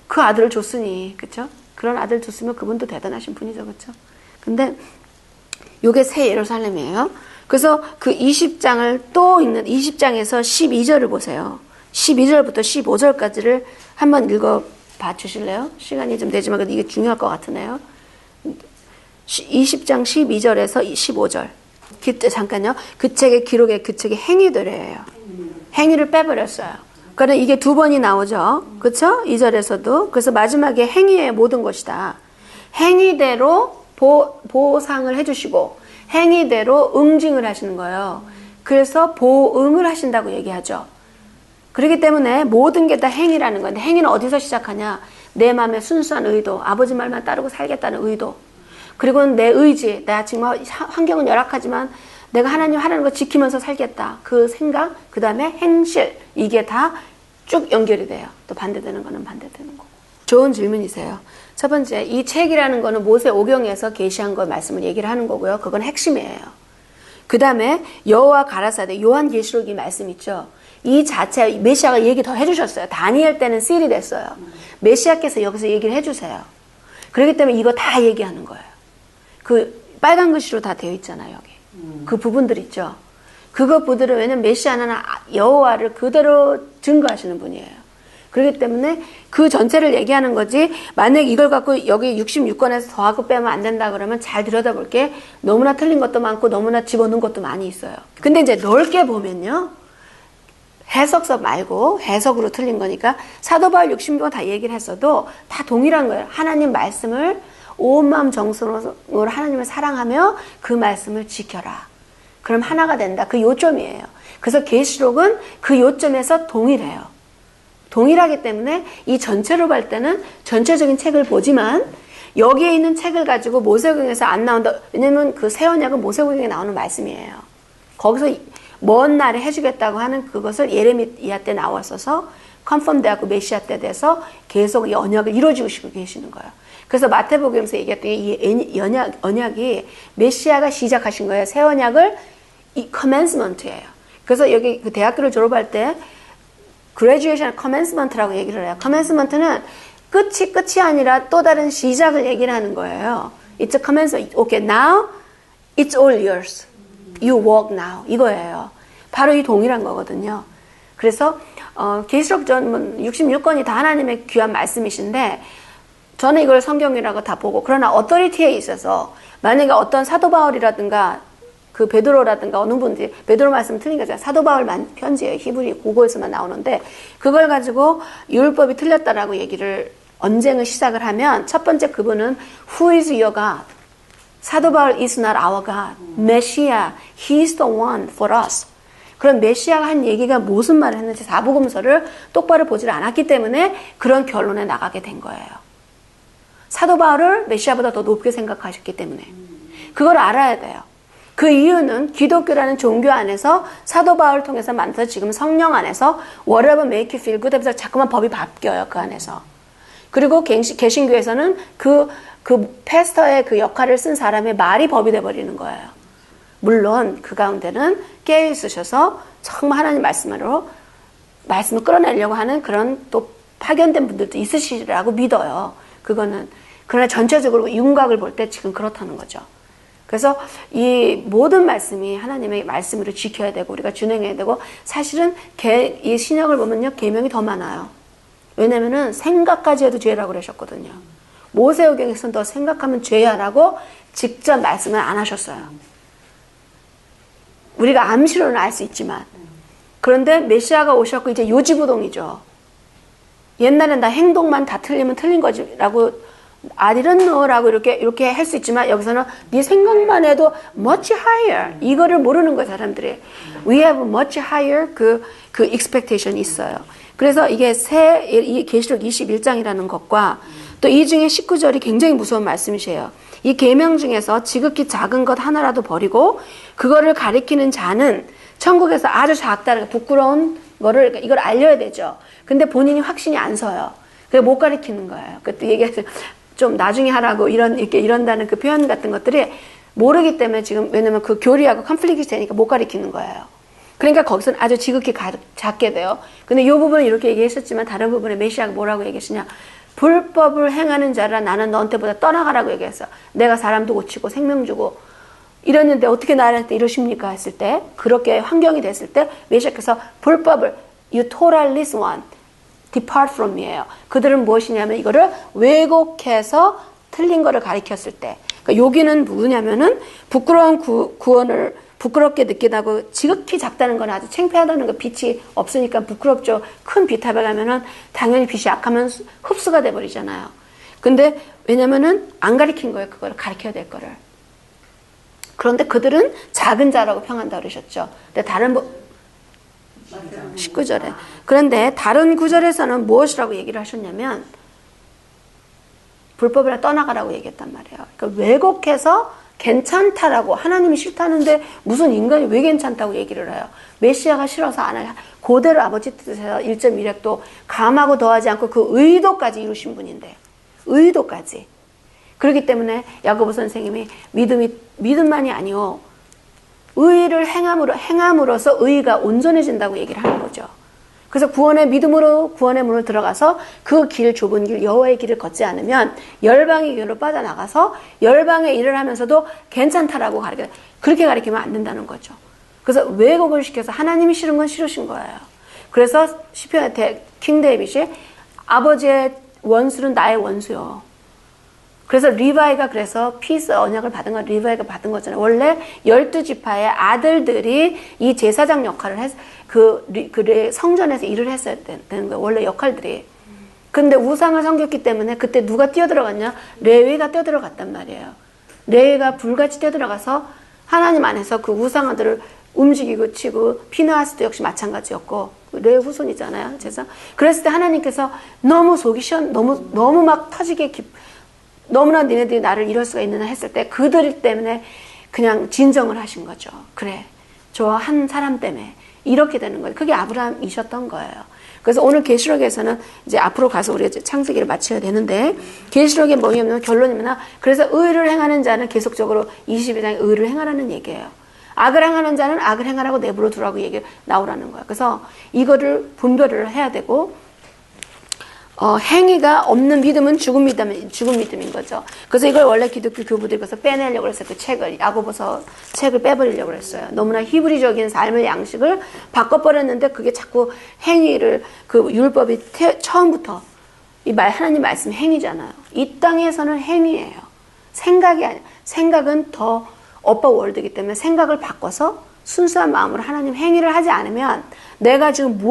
그 아들을 줬으니 그렇죠? 그런 아들 줬으면 그분도 대단하신 분이죠. 그렇죠? 근데 요게 새 예루살렘이에요. 그래서 그 20장을 또 읽는 20장에서 12절을 보세요. 12절부터 15절까지를 한번 읽어 봐 주실래요? 시간이 좀 되지만 이게 중요할 것 같으네요. 20장 12절에서 15절. 잠깐요. 그 책의 기록에 그 책의 행위들이에요. 행위를 빼버렸어요. 그러니까 이게 두 번이 나오죠. 그렇죠? 2절에서도. 그래서 마지막에 행위의 모든 것이다. 행위대로 보상을 해주시고 행위대로 응징을 하시는 거예요. 그래서 보응을 하신다고 얘기하죠. 그렇기 때문에 모든 게 다 행위라는 건데 행위는 어디서 시작하냐? 내 마음의 순수한 의도, 아버지 말만 따르고 살겠다는 의도. 그리고 내 의지, 내가 지금 환경은 열악하지만 내가 하나님 하라는 거 지키면서 살겠다. 그 생각, 그 다음에 행실, 이게 다 쭉 연결이 돼요. 또 반대되는 거는 반대되는 거고. 좋은 질문이세요. 첫 번째, 이 책이라는 거는 모세 오경에서 계시한 거 말씀을 얘기를 하는 거고요. 그건 핵심이에요. 그 다음에 여호와 가라사대 요한계시록 이 말씀 있죠. 이 자체 메시아가 얘기 더 해주셨어요. 다니엘 때는 씰이 됐어요. 메시아께서 여기서 얘기를 해주세요. 그렇기 때문에 이거 다 얘기하는 거예요. 그 빨간 글씨로 다 되어 있잖아요. 여기 그 부분들 있죠. 그거 보들은 왜냐면 메시아는 여호와를 그대로 증거하시는 분이에요. 그렇기 때문에 그 전체를 얘기하는 거지. 만약 이걸 갖고 여기 66권에서 더하고 빼면 안 된다 그러면 잘 들여다볼게. 너무나 틀린 것도 많고 너무나 집어넣은 것도 많이 있어요. 근데 이제 넓게 보면요. 해석서 말고 해석으로 틀린 거니까 사도 바울 66권 다 얘기를 했어도 다 동일한 거예요. 하나님 말씀을 온 마음 정성으로 하나님을 사랑하며 그 말씀을 지켜라. 그럼 하나가 된다. 그 요점이에요. 그래서 계시록은 그 요점에서 동일해요. 동일하기 때문에 이 전체로 볼 때는 전체적인 책을 보지만 여기에 있는 책을 가지고 모세오경에서 안 나온다. 왜냐면 그 새 언약은 모세오경에 나오는 말씀이에요. 거기서 먼 날에 해주겠다고 하는 그것을 예레미야 때 나왔어서 컨펌되고 메시아 때 돼서 계속 이 언약을 이루어지고 계시는 거예요. 그래서 마태복음에서 얘기했던 이 언약이 메시아가 시작하신 거예요. 새 언약을 이 commencement예요. 그래서 여기 그 대학교를 졸업할 때 graduation commencement라고 얘기를 해요. commencement는 끝이 아니라 또 다른 시작을 얘기를 하는 거예요. It's a commencement. Okay, now it's all yours. You walk now. 이거예요. 바로 이 동일한 거거든요. 그래서 계시록 전 66권이 다 하나님의 귀한 말씀이신데 저는 이걸 성경이라고 다 보고 그러나 어토리티에 있어서 만약에 어떤 사도 바울이라든가 그 베드로라든가 어느 분들이 베드로 말씀 틀린 거죠. 사도 바울 편지예요. 히브리 고고에서만 나오는데 그걸 가지고 율법이 틀렸다라고 얘기를 언쟁을 시작을 하면 첫 번째 그분은 Who is your God? 사도 바울 is not our God. 메시아, He is the one for us. 그런 메시아가 한 얘기가 무슨 말을 했는지 사복음서를 똑바로 보질 않았기 때문에 그런 결론에 나가게 된 거예요. 사도 바울을 메시아보다 더 높게 생각하셨기 때문에 그걸 알아야 돼요. 그 이유는 기독교라는 종교 안에서 사도 바울을 통해서 만들어서 지금 성령 안에서 whatever make you feel good 하면서 자꾸만 법이 바뀌어요. 그 안에서. 그리고 개신교에서는 그 그 패스터의 그 역할을 쓴 사람의 말이 법이 돼버리는 거예요. 물론 그 가운데는 깨어 있으셔서 정말 하나님 말씀으로 말씀을 끌어내려고 하는 그런 또 파견된 분들도 있으시라고 믿어요. 그거는. 그러나 전체적으로 윤곽을 볼 때 지금 그렇다는 거죠. 그래서 이 모든 말씀이 하나님의 말씀으로 지켜야 되고 우리가 준행해야 되고 사실은 이 신약을 보면요. 계명이 더 많아요. 왜냐면은 생각까지 해도 죄라고 그러셨거든요. 모세오경에서는 더 생각하면 죄야라고 직접 말씀을 안 하셨어요. 우리가 암시로는 알 수 있지만 그런데 메시아가 오셨고 이제 요지부동이죠. 옛날엔 나 행동만 다 틀리면 틀린 거지라고 I didn't know라고 이렇게 할 수 있지만 여기서는 네 생각만 해도 much higher 이거를 모르는 거예요 사람들이. We have much higher 그 expectation이 있어요. 그래서 이게 이 계시록 21장이라는 것과 또 이 중에 19절이 굉장히 무서운 말씀이세요. 이 계명 중에서 지극히 작은 것 하나라도 버리고 그거를 가리키는 자는 천국에서 아주 작다는 부끄러운 거를 이걸 알려야 되죠. 근데 본인이 확신이 안 서요. 그래서 못 가리키는 거예요. 그때 얘기해서 좀 나중에 하라고 이런다는 그 표현 같은 것들이 모르기 때문에 지금 왜냐면 그 교리하고 컨플릭트가 되니까 못 가리키는 거예요. 그러니까 거기서는 아주 지극히 작게 돼요. 근데 이 부분은 이렇게 얘기했었지만 다른 부분에 메시아가 뭐라고 얘기했으냐. 불법을 행하는 자라 나는 너한테보다 떠나가라고 얘기했어. 내가 사람도 고치고 생명 주고 이랬는데 어떻게 나한테 이러십니까 했을 때 그렇게 환경이 됐을 때 메시아께서 불법을 You totalist one depart from me예요. 그들은 무엇이냐면 이거를 왜곡해서 틀린 거를 가리켰을 때 그러니까 여기는 뭐냐면은 부끄러운 구원을 부끄럽게 느끼다고 지극히 작다는 건 아주 창피하다는 거 빛이 없으니까 부끄럽죠. 큰 빛탑에 가면은 당연히 빛이 약하면 흡수가 돼버리잖아요. 근데 왜냐면은 안 가리킨 거예요. 그거를 가리켜야 될 거를. 그런데 그들은 작은 자라고 평한다 그러셨죠. 근데 다른 19절에. 그런데 다른 구절에서는 무엇이라고 얘기를 하셨냐면 불법이라 떠나가라고 얘기했단 말이에요. 그러니까 왜곡해서 괜찮다라고 하나님이 싫다는데 무슨 인간이 왜 괜찮다고 얘기를 해요. 메시아가 싫어서 안 할 그대로 아버지 뜻에서 1.1획도 감하고 더하지 않고 그 의도까지 이루신 분인데 의도까지. 그렇기 때문에 야고보 선생님이 믿음만이 아니요 의를 행함으로써 의가 온전해진다고 얘기를 하는 거죠. 그래서 구원의 믿음으로 구원의 문을 들어가서 그 길 좁은 길 여호와의 길을 걷지 않으면 열방의 길로 빠져나가서 열방의 일을 하면서도 괜찮다라고 그렇게 가르치면 안 된다는 거죠. 그래서 왜곡을 시켜서 하나님이 싫은 건 싫으신 거예요. 그래서 시편의 킹 데이빗이 아버지의 원수는 나의 원수요. 그래서 리바이가 그래서 피스 언약을 받은 건 리바이가 받은 거잖아요. 원래 12지파의 아들들이 이 제사장 역할을 성전에서 일을 했어야 되는 거예요. 원래 역할들이. 근데 우상을 섬겼기 때문에 그때 누가 뛰어들어갔냐? 레위가 뛰어들어갔단 말이에요. 레위가 불같이 뛰어들어가서 하나님 안에서 그 우상들을 움직이고 치고 피느하스도 역시 마찬가지였고 레위 후손이잖아요. 제사. 그랬을 때 하나님께서 너무 속이 너무 막 터지게 너무나 니네들이 나를 이럴 수가 있느냐 했을 때 그들 때문에 그냥 진정을 하신 거죠. 그래. 저 한 사람 때문에 이렇게 되는 거예요. 그게 아브라함이셨던 거예요. 그래서 오늘 계시록에서는 이제 앞으로 가서 우리가 이제 창세기를 마쳐야 되는데 계시록의 뭐냐면 결론이면 그래서 의를 행하는 자는 계속적으로 22장에 의를 행하라는 얘기예요. 악을 행하는 자는 악을 행하라고 내버려 두라고 얘기 나오라는 거예요. 그래서 이거를 분별을 해야 되고 행위가 없는 믿음은 죽은 믿음인 거죠. 그래서 이걸 원래 기독교 교부들이 그래서 빼내려고 했어요. 그 책을, 야고보서 책을 빼버리려고 했어요. 너무나 히브리적인 삶의 양식을 바꿔버렸는데 그게 자꾸 행위를, 그 율법이 처음부터 하나님 말씀 행위잖아요. 이 땅에서는 행위예요. 생각이 아니에요. 생각은 더 어퍼 월드이기 때문에 생각을 바꿔서 순수한 마음으로 하나님 행위를 하지 않으면 내가 지금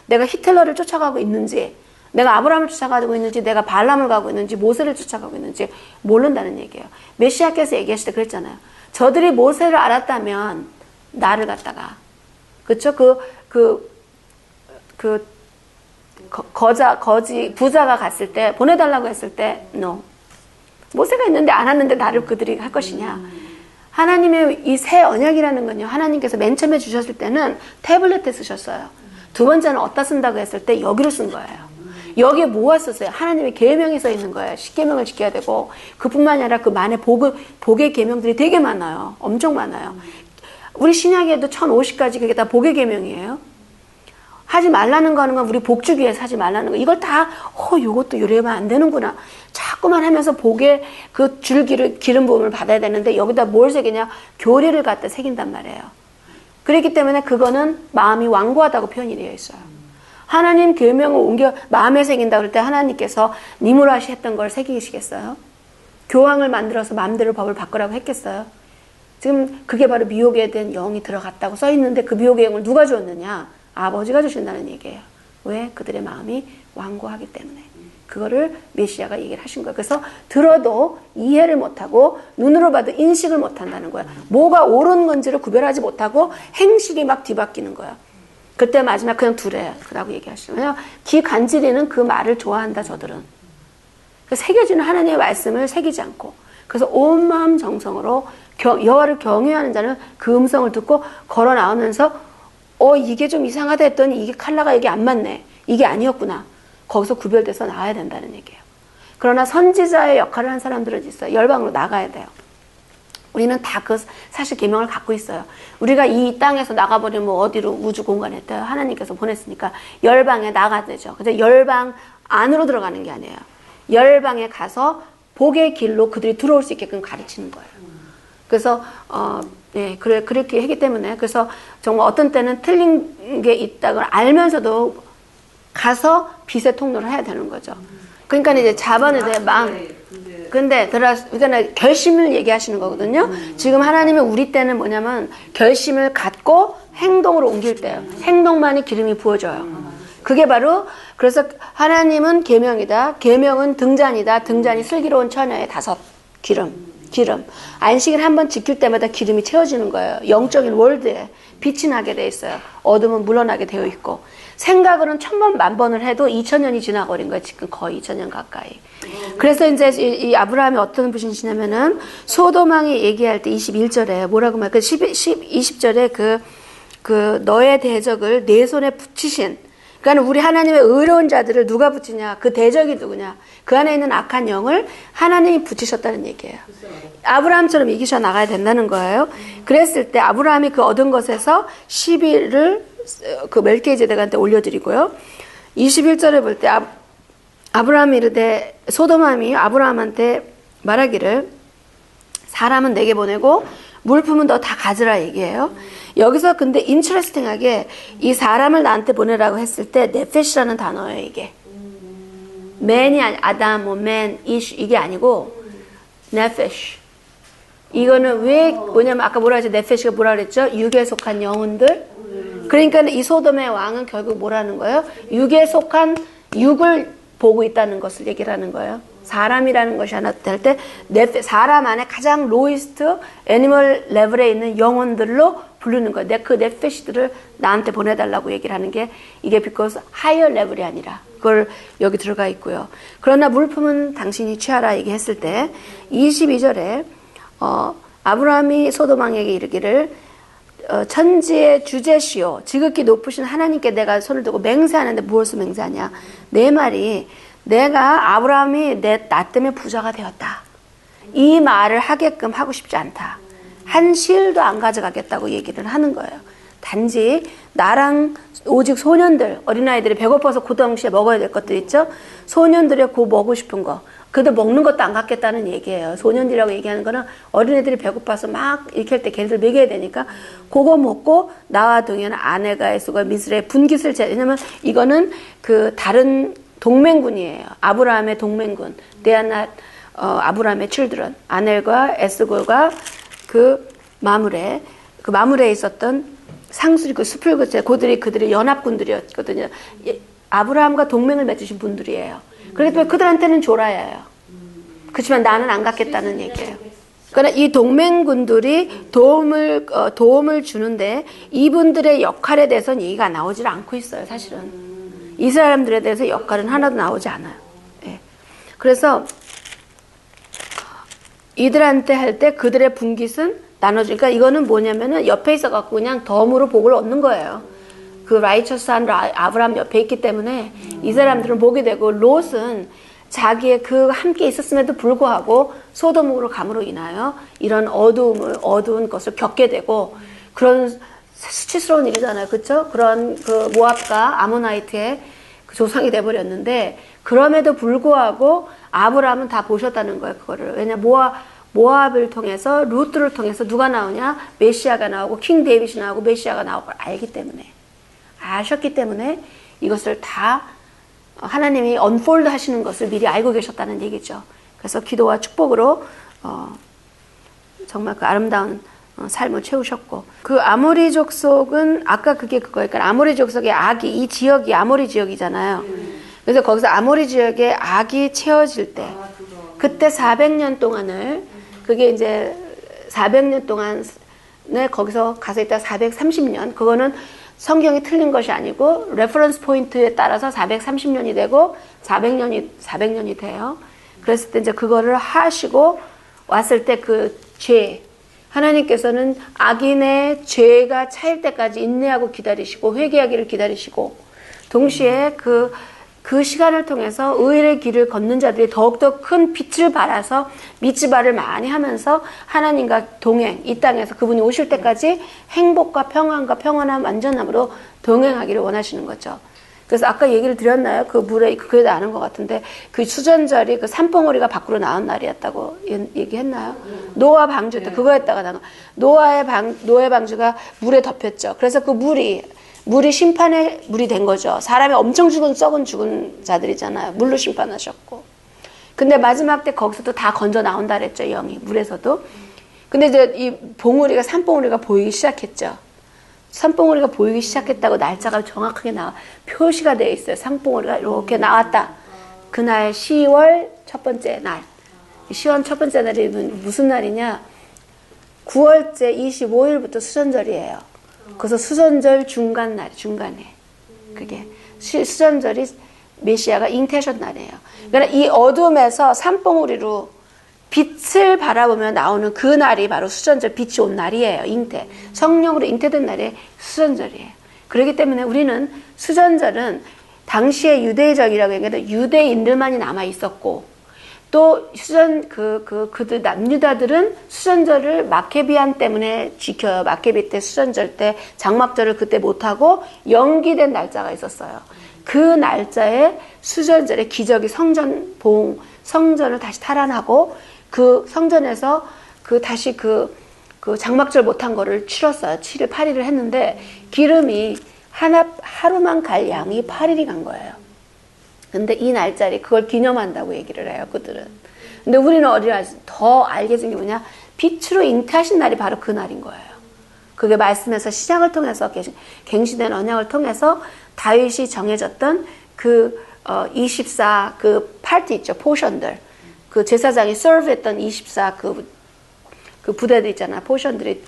내가 히틀러를 쫓아가고 있는지 내가 아브라함을 쫓아가고 있는지 내가 발람을 가고 있는지 모세를 쫓아가고 있는지 모른다는 얘기예요. 메시아께서 얘기하실 때 그랬잖아요. 저들이 모세를 알았다면 나를 갖다가 그렇죠? 부자가 갔을 때 보내달라고 했을 때 no. 모세가 있는데 안 왔는데 나를 그들이 할 것이냐. 하나님의 이 새 언약이라는 건요. 하나님께서 맨 처음에 주셨을 때는 태블릿에 쓰셨어요. 두 번째는 어디다 쓴다고 했을 때 여기로 쓴 거예요. 여기에 뭐가 썼어요? 하나님의 계명이 써 있는 거예요. 십계명을 지켜야 되고 그뿐만 아니라 그 만에 복의 계명들이 되게 많아요. 엄청 많아요. 우리 신약에도 1050가지 그게 다 복의 계명이에요. 하지 말라는 거 하는 건 우리 복 주기 위해서 하지 말라는 거. 이걸 다 이것도 요리하면 안 되는구나. 자꾸만 하면서 복의 그 줄기를 기름 부음을 받아야 되는데 여기다 뭘 새기냐? 교리를 갖다 새긴단 말이에요. 그렇기 때문에 그거는 마음이 완고하다고 표현이 되어 있어요. 하나님 계명을 옮겨 마음에 새긴다 그럴 때 하나님께서 니무라시 했던 걸 새기시겠어요? 교황을 만들어서 마음대로 법을 바꾸라고 했겠어요? 지금 그게 바로 미혹에 대한 영이 들어갔다고 써 있는데 그 미혹의 영을 누가 주었느냐? 아버지가 주신다는 얘기예요. 왜? 그들의 마음이 완고하기 때문에. 그거를 메시아가 얘기를 하신 거예요. 그래서 들어도 이해를 못하고 눈으로 봐도 인식을 못한다는 거예요. 뭐가 옳은 건지를 구별하지 못하고 행실이 막 뒤바뀌는 거예요. 그때 마지막 그냥 두래요. 라고 얘기하시면 귀 간지리는 그 말을 좋아한다 저들은. 새겨지는 하나님의 말씀을 새기지 않고 그래서 온 마음 정성으로 여호와를 경외하는 자는 그 음성을 듣고 걸어 나오면서 이게 좀 이상하다 했더니 이게 컬러가 이게 안 맞네. 이게 아니었구나. 거기서 구별돼서 나와야 된다는 얘기예요. 그러나 선지자의 역할을 한 사람들은 있어요. 열방으로 나가야 돼요. 우리는 다 그 사실 계명을 갖고 있어요. 우리가 이 땅에서 나가버리면 어디로 우주 공간에 떠요. 하나님께서 보냈으니까 열방에 나가야 되죠. 근데 열방 안으로 들어가는 게 아니에요. 열방에 가서 복의 길로 그들이 들어올 수 있게끔 가르치는 거예요. 그래서 그렇게 하기 때문에 그래서 정말 어떤 때는 틀린 게 있다고 알면서도 가서 빛의 통로를 해야 되는 거죠. 그러니까 이제 자본에 대해 근데 그러니까 결심을 얘기하시는 거거든요. 지금 하나님은 우리 때는 뭐냐면 결심을 갖고 행동으로 옮길 때요. 행동만이 기름이 부어져요. 그게 바로 그래서 하나님은 계명이다. 계명은 등잔이다. 등잔이 슬기로운 처녀의 5 기름. 안식일 한번 지킬 때마다 기름이 채워지는 거예요. 영적인 월드에 빛이 나게 돼 있어요. 어둠은 물러나게 되어 있고 생각으로는 1000번, 10,000번을 해도 2000년이 지나버린 거예요. 지금 거의 2000년 가까이. 그래서 이제 이 아브라함이 어떤 분이시냐면은 소돔왕이 얘기할 때 21절에 뭐라고 말해요? 20절에 그 너의 대적을 내 손에 붙이신 그러니까 우리 하나님의 의로운 자들을 누가 붙이냐? 그 대적이 누구냐? 그 안에 있는 악한 영을 하나님이 붙이셨다는 얘기예요. 아브라함처럼 이기셔 나가야 된다는 거예요. 그랬을 때 아브라함이 그 얻은 것에서 11을 그 멜기세덱한테 올려드리고요. 21절에 볼 때 아브라함이 이르되 소돔함이 아브라함한테 말하기를 사람은 내게 보내고 물품은 너 다 가져라 얘기해요. 여기서 근데 인트레스팅하게 이 사람을 나한테 보내라고 했을 때 네페시라는 단어예요. 이게 맨이 아니 아담 맨 이슈 이게 아니고 네페시. 이거는 왜 뭐냐면 아까 뭐라 했죠? 네페시가 뭐라 그랬죠? 육에 속한 영혼들. 그러니까 이 소돔의 왕은 결국 뭐라는 거예요? 육에 속한 육을 보고 있다는 것을 얘기를 하는 거예요. 사람이라는 것이 하나 될 때 사람 안에 가장 로이스트 애니멀 레벨에 있는 영혼들로 부르는 거예요. 그 네페시들을 나한테 보내달라고 얘기를 하는 게 이게 because higher level이 아니라 그걸 여기 들어가 있고요. 그러나 물품은 당신이 취하라 얘기했을 때 22절에 아브라함이 소돔왕에게 이르기를 천지의 주제시오 지극히 높으신 하나님께 내가 손을 두고 맹세하는데 무엇을 맹세하냐 내 말이 내가 아브라함이 나 때문에 부자가 되었다 이 말을 하게끔 하고 싶지 않다 한 실도 안 가져가겠다고 얘기를 하는 거예요. 단지 나랑 오직 소년들 어린아이들이 배고파서 그 당시에 먹어야 될 것들 있죠. 소년들의 그 먹고 싶은 거 그래도 먹는 것도 안 갖겠다는 얘기예요. 소년들이라고 얘기하는 거는 어린애들이 배고파서 막 이렇게 할 때 걔네들 먹여야 되니까 그거 먹고 나와 동행하는 아내가 에스과 미스의 분깃을 왜냐면 이거는 그 다른 동맹군이에요. 아브라함의 동맹군. 데아낫 아브라함의 children. 아넬과 에스골과 그 마므레에 있었던 상수리 그 숲을 그들이 연합군들이었거든요. 아브라함과 동맹을 맺으신 분들이에요. 그렇기 때문에 그들한테는 조라예요. 그렇지만 나는 안 갖겠다는 얘기예요. 그러나 이 동맹군들이 도움을 주는데 이분들의 역할에 대해서는 얘기가 나오질 않고 있어요. 사실은 이 사람들에 대해서 역할은 하나도 나오지 않아요. 예. 그래서 이들한테 할 때 그들의 분깃은 나눠주니까 이거는 뭐냐면은 옆에 있어갖고 그냥 덤으로 복을 얻는 거예요. 그 라이처스한 아브라함 옆에 있기 때문에 이 사람들은 보게 되고, 롯은 자기의 그 함께 있었음에도 불구하고 소돔으로 감으로 인하여 이런 어두운 것을 겪게 되고, 그런 수치스러운 일이잖아요. 그렇죠? 그런 그 모압과 아모나이트의 그 조상이 돼버렸는데, 그럼에도 불구하고 아브라함은 다 보셨다는 거예요. 그거를. 왜냐 모압을 통해서, 루트를 통해서 누가 나오냐? 메시아가 나오고 킹 데이빗이 나오고 메시아가 나오고 알기 때문에, 아셨기 때문에 이것을 다 하나님이 언폴드 하시는 것을 미리 알고 계셨다는 얘기죠. 그래서 기도와 축복으로 정말 그 아름다운 삶을 채우셨고, 그 아모리 족속은 아까 그게 그거예요. 그러니까 아모리 족속의 악이, 이 지역이 아모리 지역이잖아요. 그래서 거기서 아모리 지역에 악이 채워질 때, 그때 400년 동안을, 그게 이제 400년 동안에 거기서 가서 있다 430년, 그거는 성경이 틀린 것이 아니고 레퍼런스 포인트에 따라서 430년이 되고 400년이 돼요. 그랬을 때 이제 그거를 하시고 왔을 때 그 죄, 하나님께서는 악인의 죄가 차일 때까지 인내하고 기다리시고 회개하기를 기다리시고, 동시에 그 시간을 통해서 의의 길을 걷는 자들이 더욱더 큰 빛을 발하서 밑지발을 많이 하면서 하나님과 동행, 이 땅에서 그분이 오실 때까지 행복과 평안과 평안함, 완전함으로 동행하기를 원하시는 거죠. 그래서 아까 얘기를 드렸나요? 그 물에, 그게 아는 것 같은데, 그 수전절이 그 산봉우리가 밖으로 나온 날이었다고 얘기했나요? 노아 방주 때 그거였다가 노아의 방주가 물에 덮였죠. 그래서 그 물이 심판의 물이 된 거죠. 사람이 엄청 죽은 자들이잖아요. 물로 심판하셨고. 근데 마지막 때 거기서도 다 건져 나온다 그랬죠. 영이 물에서도. 근데 이제 이 산봉우리가 보이기 시작했죠. 산봉우리가 보이기 시작했다고 날짜가 정확하게 표시가 되어 있어요. 산봉우리가 이렇게 나왔다. 그날 10월 첫 번째 날. 10월 첫 번째 날이 무슨 날이냐? 9월째 25일부터 수전절이에요. 그래서 수전절 중간에. 그게 수전절이 메시아가 잉태하셨 날이에요. 그러니까 이 어둠에서 산봉우리로 빛을 바라보며 나오는 그 날이 바로 수전절, 빛이 온 날이에요. 잉태. 성령으로 잉태된 날이 수전절이에요. 그렇기 때문에 우리는 수전절은 당시의 유대적이라고 얘기해도 유대인들만이 남아 있었고, 또 그들 남유다들은 수전절을 마케비안 때문에 지켜요. 마케비 때 수전절 때 장막절을 그때 못하고 연기된 날짜가 있었어요. 그 날짜에 수전절의 기적이 성전을 다시 탈환하고, 그 성전에서 다시 그 장막절 못한 거를 치렀어요. 7일, 8일을 했는데, 기름이 하루만 갈 양이 8일이 간 거예요. 근데 이 날짜를 그걸 기념한다고 얘기를 해요, 그들은. 근데 우리는 더 알게 된 게 뭐냐? 빛으로 잉태하신 날이 바로 그 날인 거예요. 그게 말씀에서 시작을 통해서 갱신된 언약을 통해서 다윗이 정해졌던 24 그 파티 있죠, 포션들. 그 제사장이 서브했던 24 그 부대들 있잖아요. 포션들이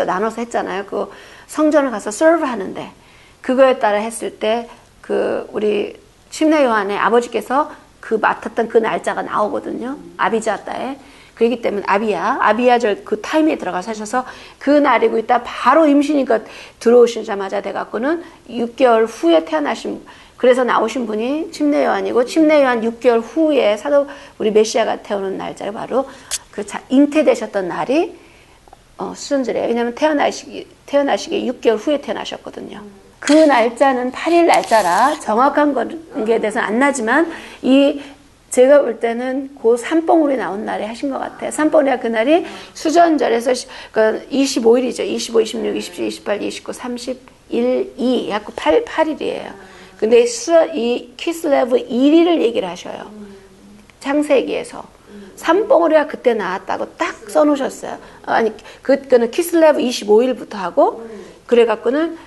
나눠서 했잖아요. 그 성전을 가서 서브 하는데, 그거에 따라 했을 때 우리 침례 요한의 아버지께서 맡았던 그 날짜가 나오거든요. 아비자 때에. 그렇기 때문에 아비야절 그 타임에 들어가서 하셔서 그 날이고 있다 바로 임신이니까 들어오시자마자 돼갖고는 6개월 후에 그래서 나오신 분이 침례 요한이고, 침례 요한 6개월 후에 우리 메시아가 태어난 날짜가 바로 잉태되셨던 날이 수전절이에요. 왜냐하면 태어나시기 6개월 후에 태어나셨거든요. 그 날짜는 8일 날짜라 정확한 것에 대해서는 안 나지만, 제가 볼 때는 그 산봉우리 나온 날에 하신 것 같아요. 산봉우리가 그날이 수전절에서 25일이죠. 25, 26, 27, 28, 29, 30, 2, 약 8일이에요. 근데 이 키슬레브 1일을 얘기를 하셔요. 창세기에서. 산봉우리가 그때 나왔다고 딱 써놓으셨어요. 아니, 그거는 키슬레브 25일부터 하고, 그래갖고는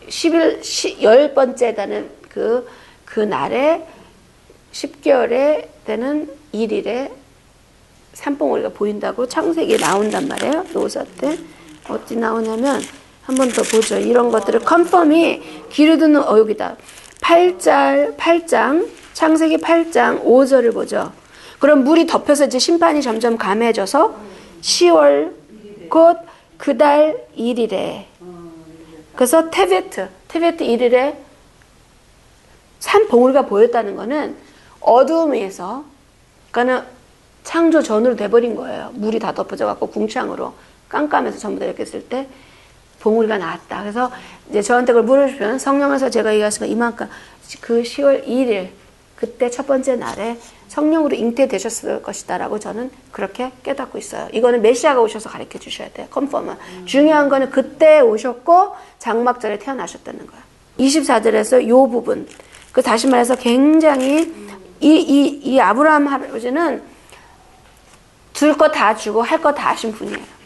10번째 되는 그 날에 10개월에 되는 1일에 산봉우리가 보인다고 창세기에 나온단 말이에요. 노사 때. 어디 나오냐면, 한 번 더 보죠. 이런 것들을 컨펌이 기르드는 여기다. 8장, 창세기 8장 5절을 보죠. 그럼 물이 덮여서 이제 심판이 점점 감해져서 10월 곧 그달 1일에 그래서 테베트 1일에 산 봉우리가 보였다는 거는 어두움에서, 그러니까는 창조 전으로 돼버린 거예요. 물이 다 덮어져 갖고 궁창으로 깜깜해서 전부 다 이렇게 했을 때 봉우리가 나왔다. 그래서 이제 저한테 그걸 물어주면 성령에서 제가 얘기하신 거 이만큼, 그 10월 2일 그때 첫 번째 날에 성령으로 잉태되셨을 것이다 라고 저는 그렇게 깨닫고 있어요. 이거는 메시아가 오셔서 가르쳐 주셔야 돼요. 컨펌은. 중요한 거는 그때 오셨고 장막절에 태어나셨다는 거예요. 24절에서 요 부분, 그 다시 말해서 굉장히 이 아브라함 할아버지는 줄 거 다 주고 할 거 다 하신 분이에요.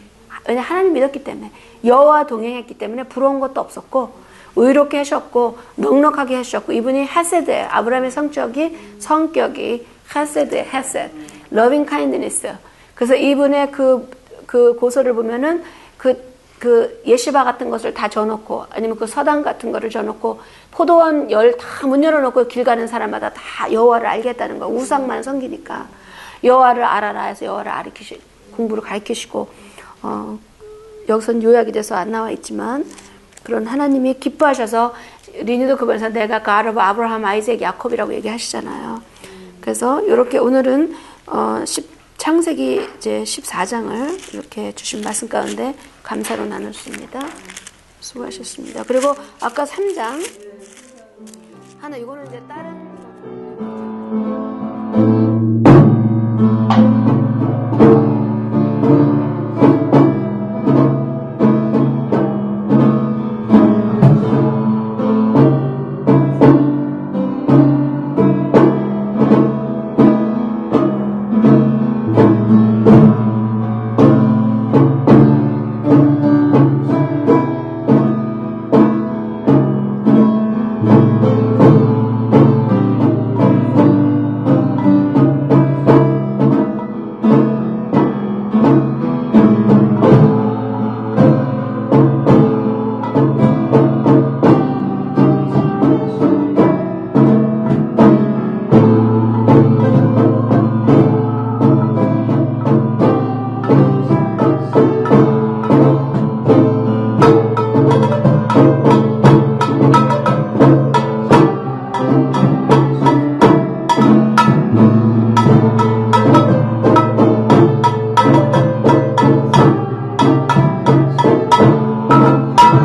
왜냐, 하나님 믿었기 때문에, 여호와 동행했기 때문에 부러운 것도 없었고 의롭게 하셨고 넉넉하게 하셨고, 이분이 헤세드예요. 아브라함의 성격이 헤세드예요. 헤세드, 러빙 카인드니스. 그래서 이분의 그 고소를 보면은 그 예시바 같은 것을 다 져놓고, 아니면 그 서당 같은 거를 져놓고, 포도원 다 문 열어놓고 길 가는 사람마다 다 여호와를 알겠다는 거. 우상만 섬기니까 여호와를 알아라 해서 여호와를 공부를 가르치시고, 여기선 요약이 돼서 안 나와 있지만 그런 하나님이 기뻐하셔서, 리니도 그번에서 내가 God of 아브라함, 아이작, 야콥이라고 얘기하시잖아요. 그래서 이렇게 오늘은 창세기 이제 14장을 이렇게 주신 말씀 가운데 감사로 나눴습니다. 수고하셨습니다. 그리고 아까 3장 하나, 이거는 이제 다른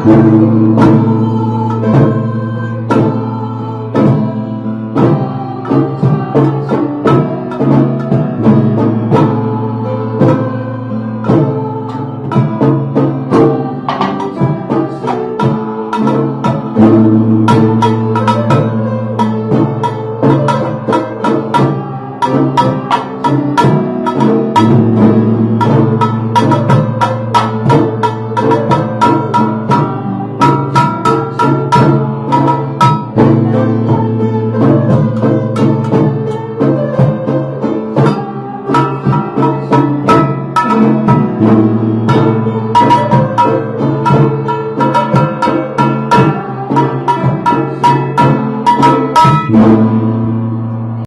Thank you.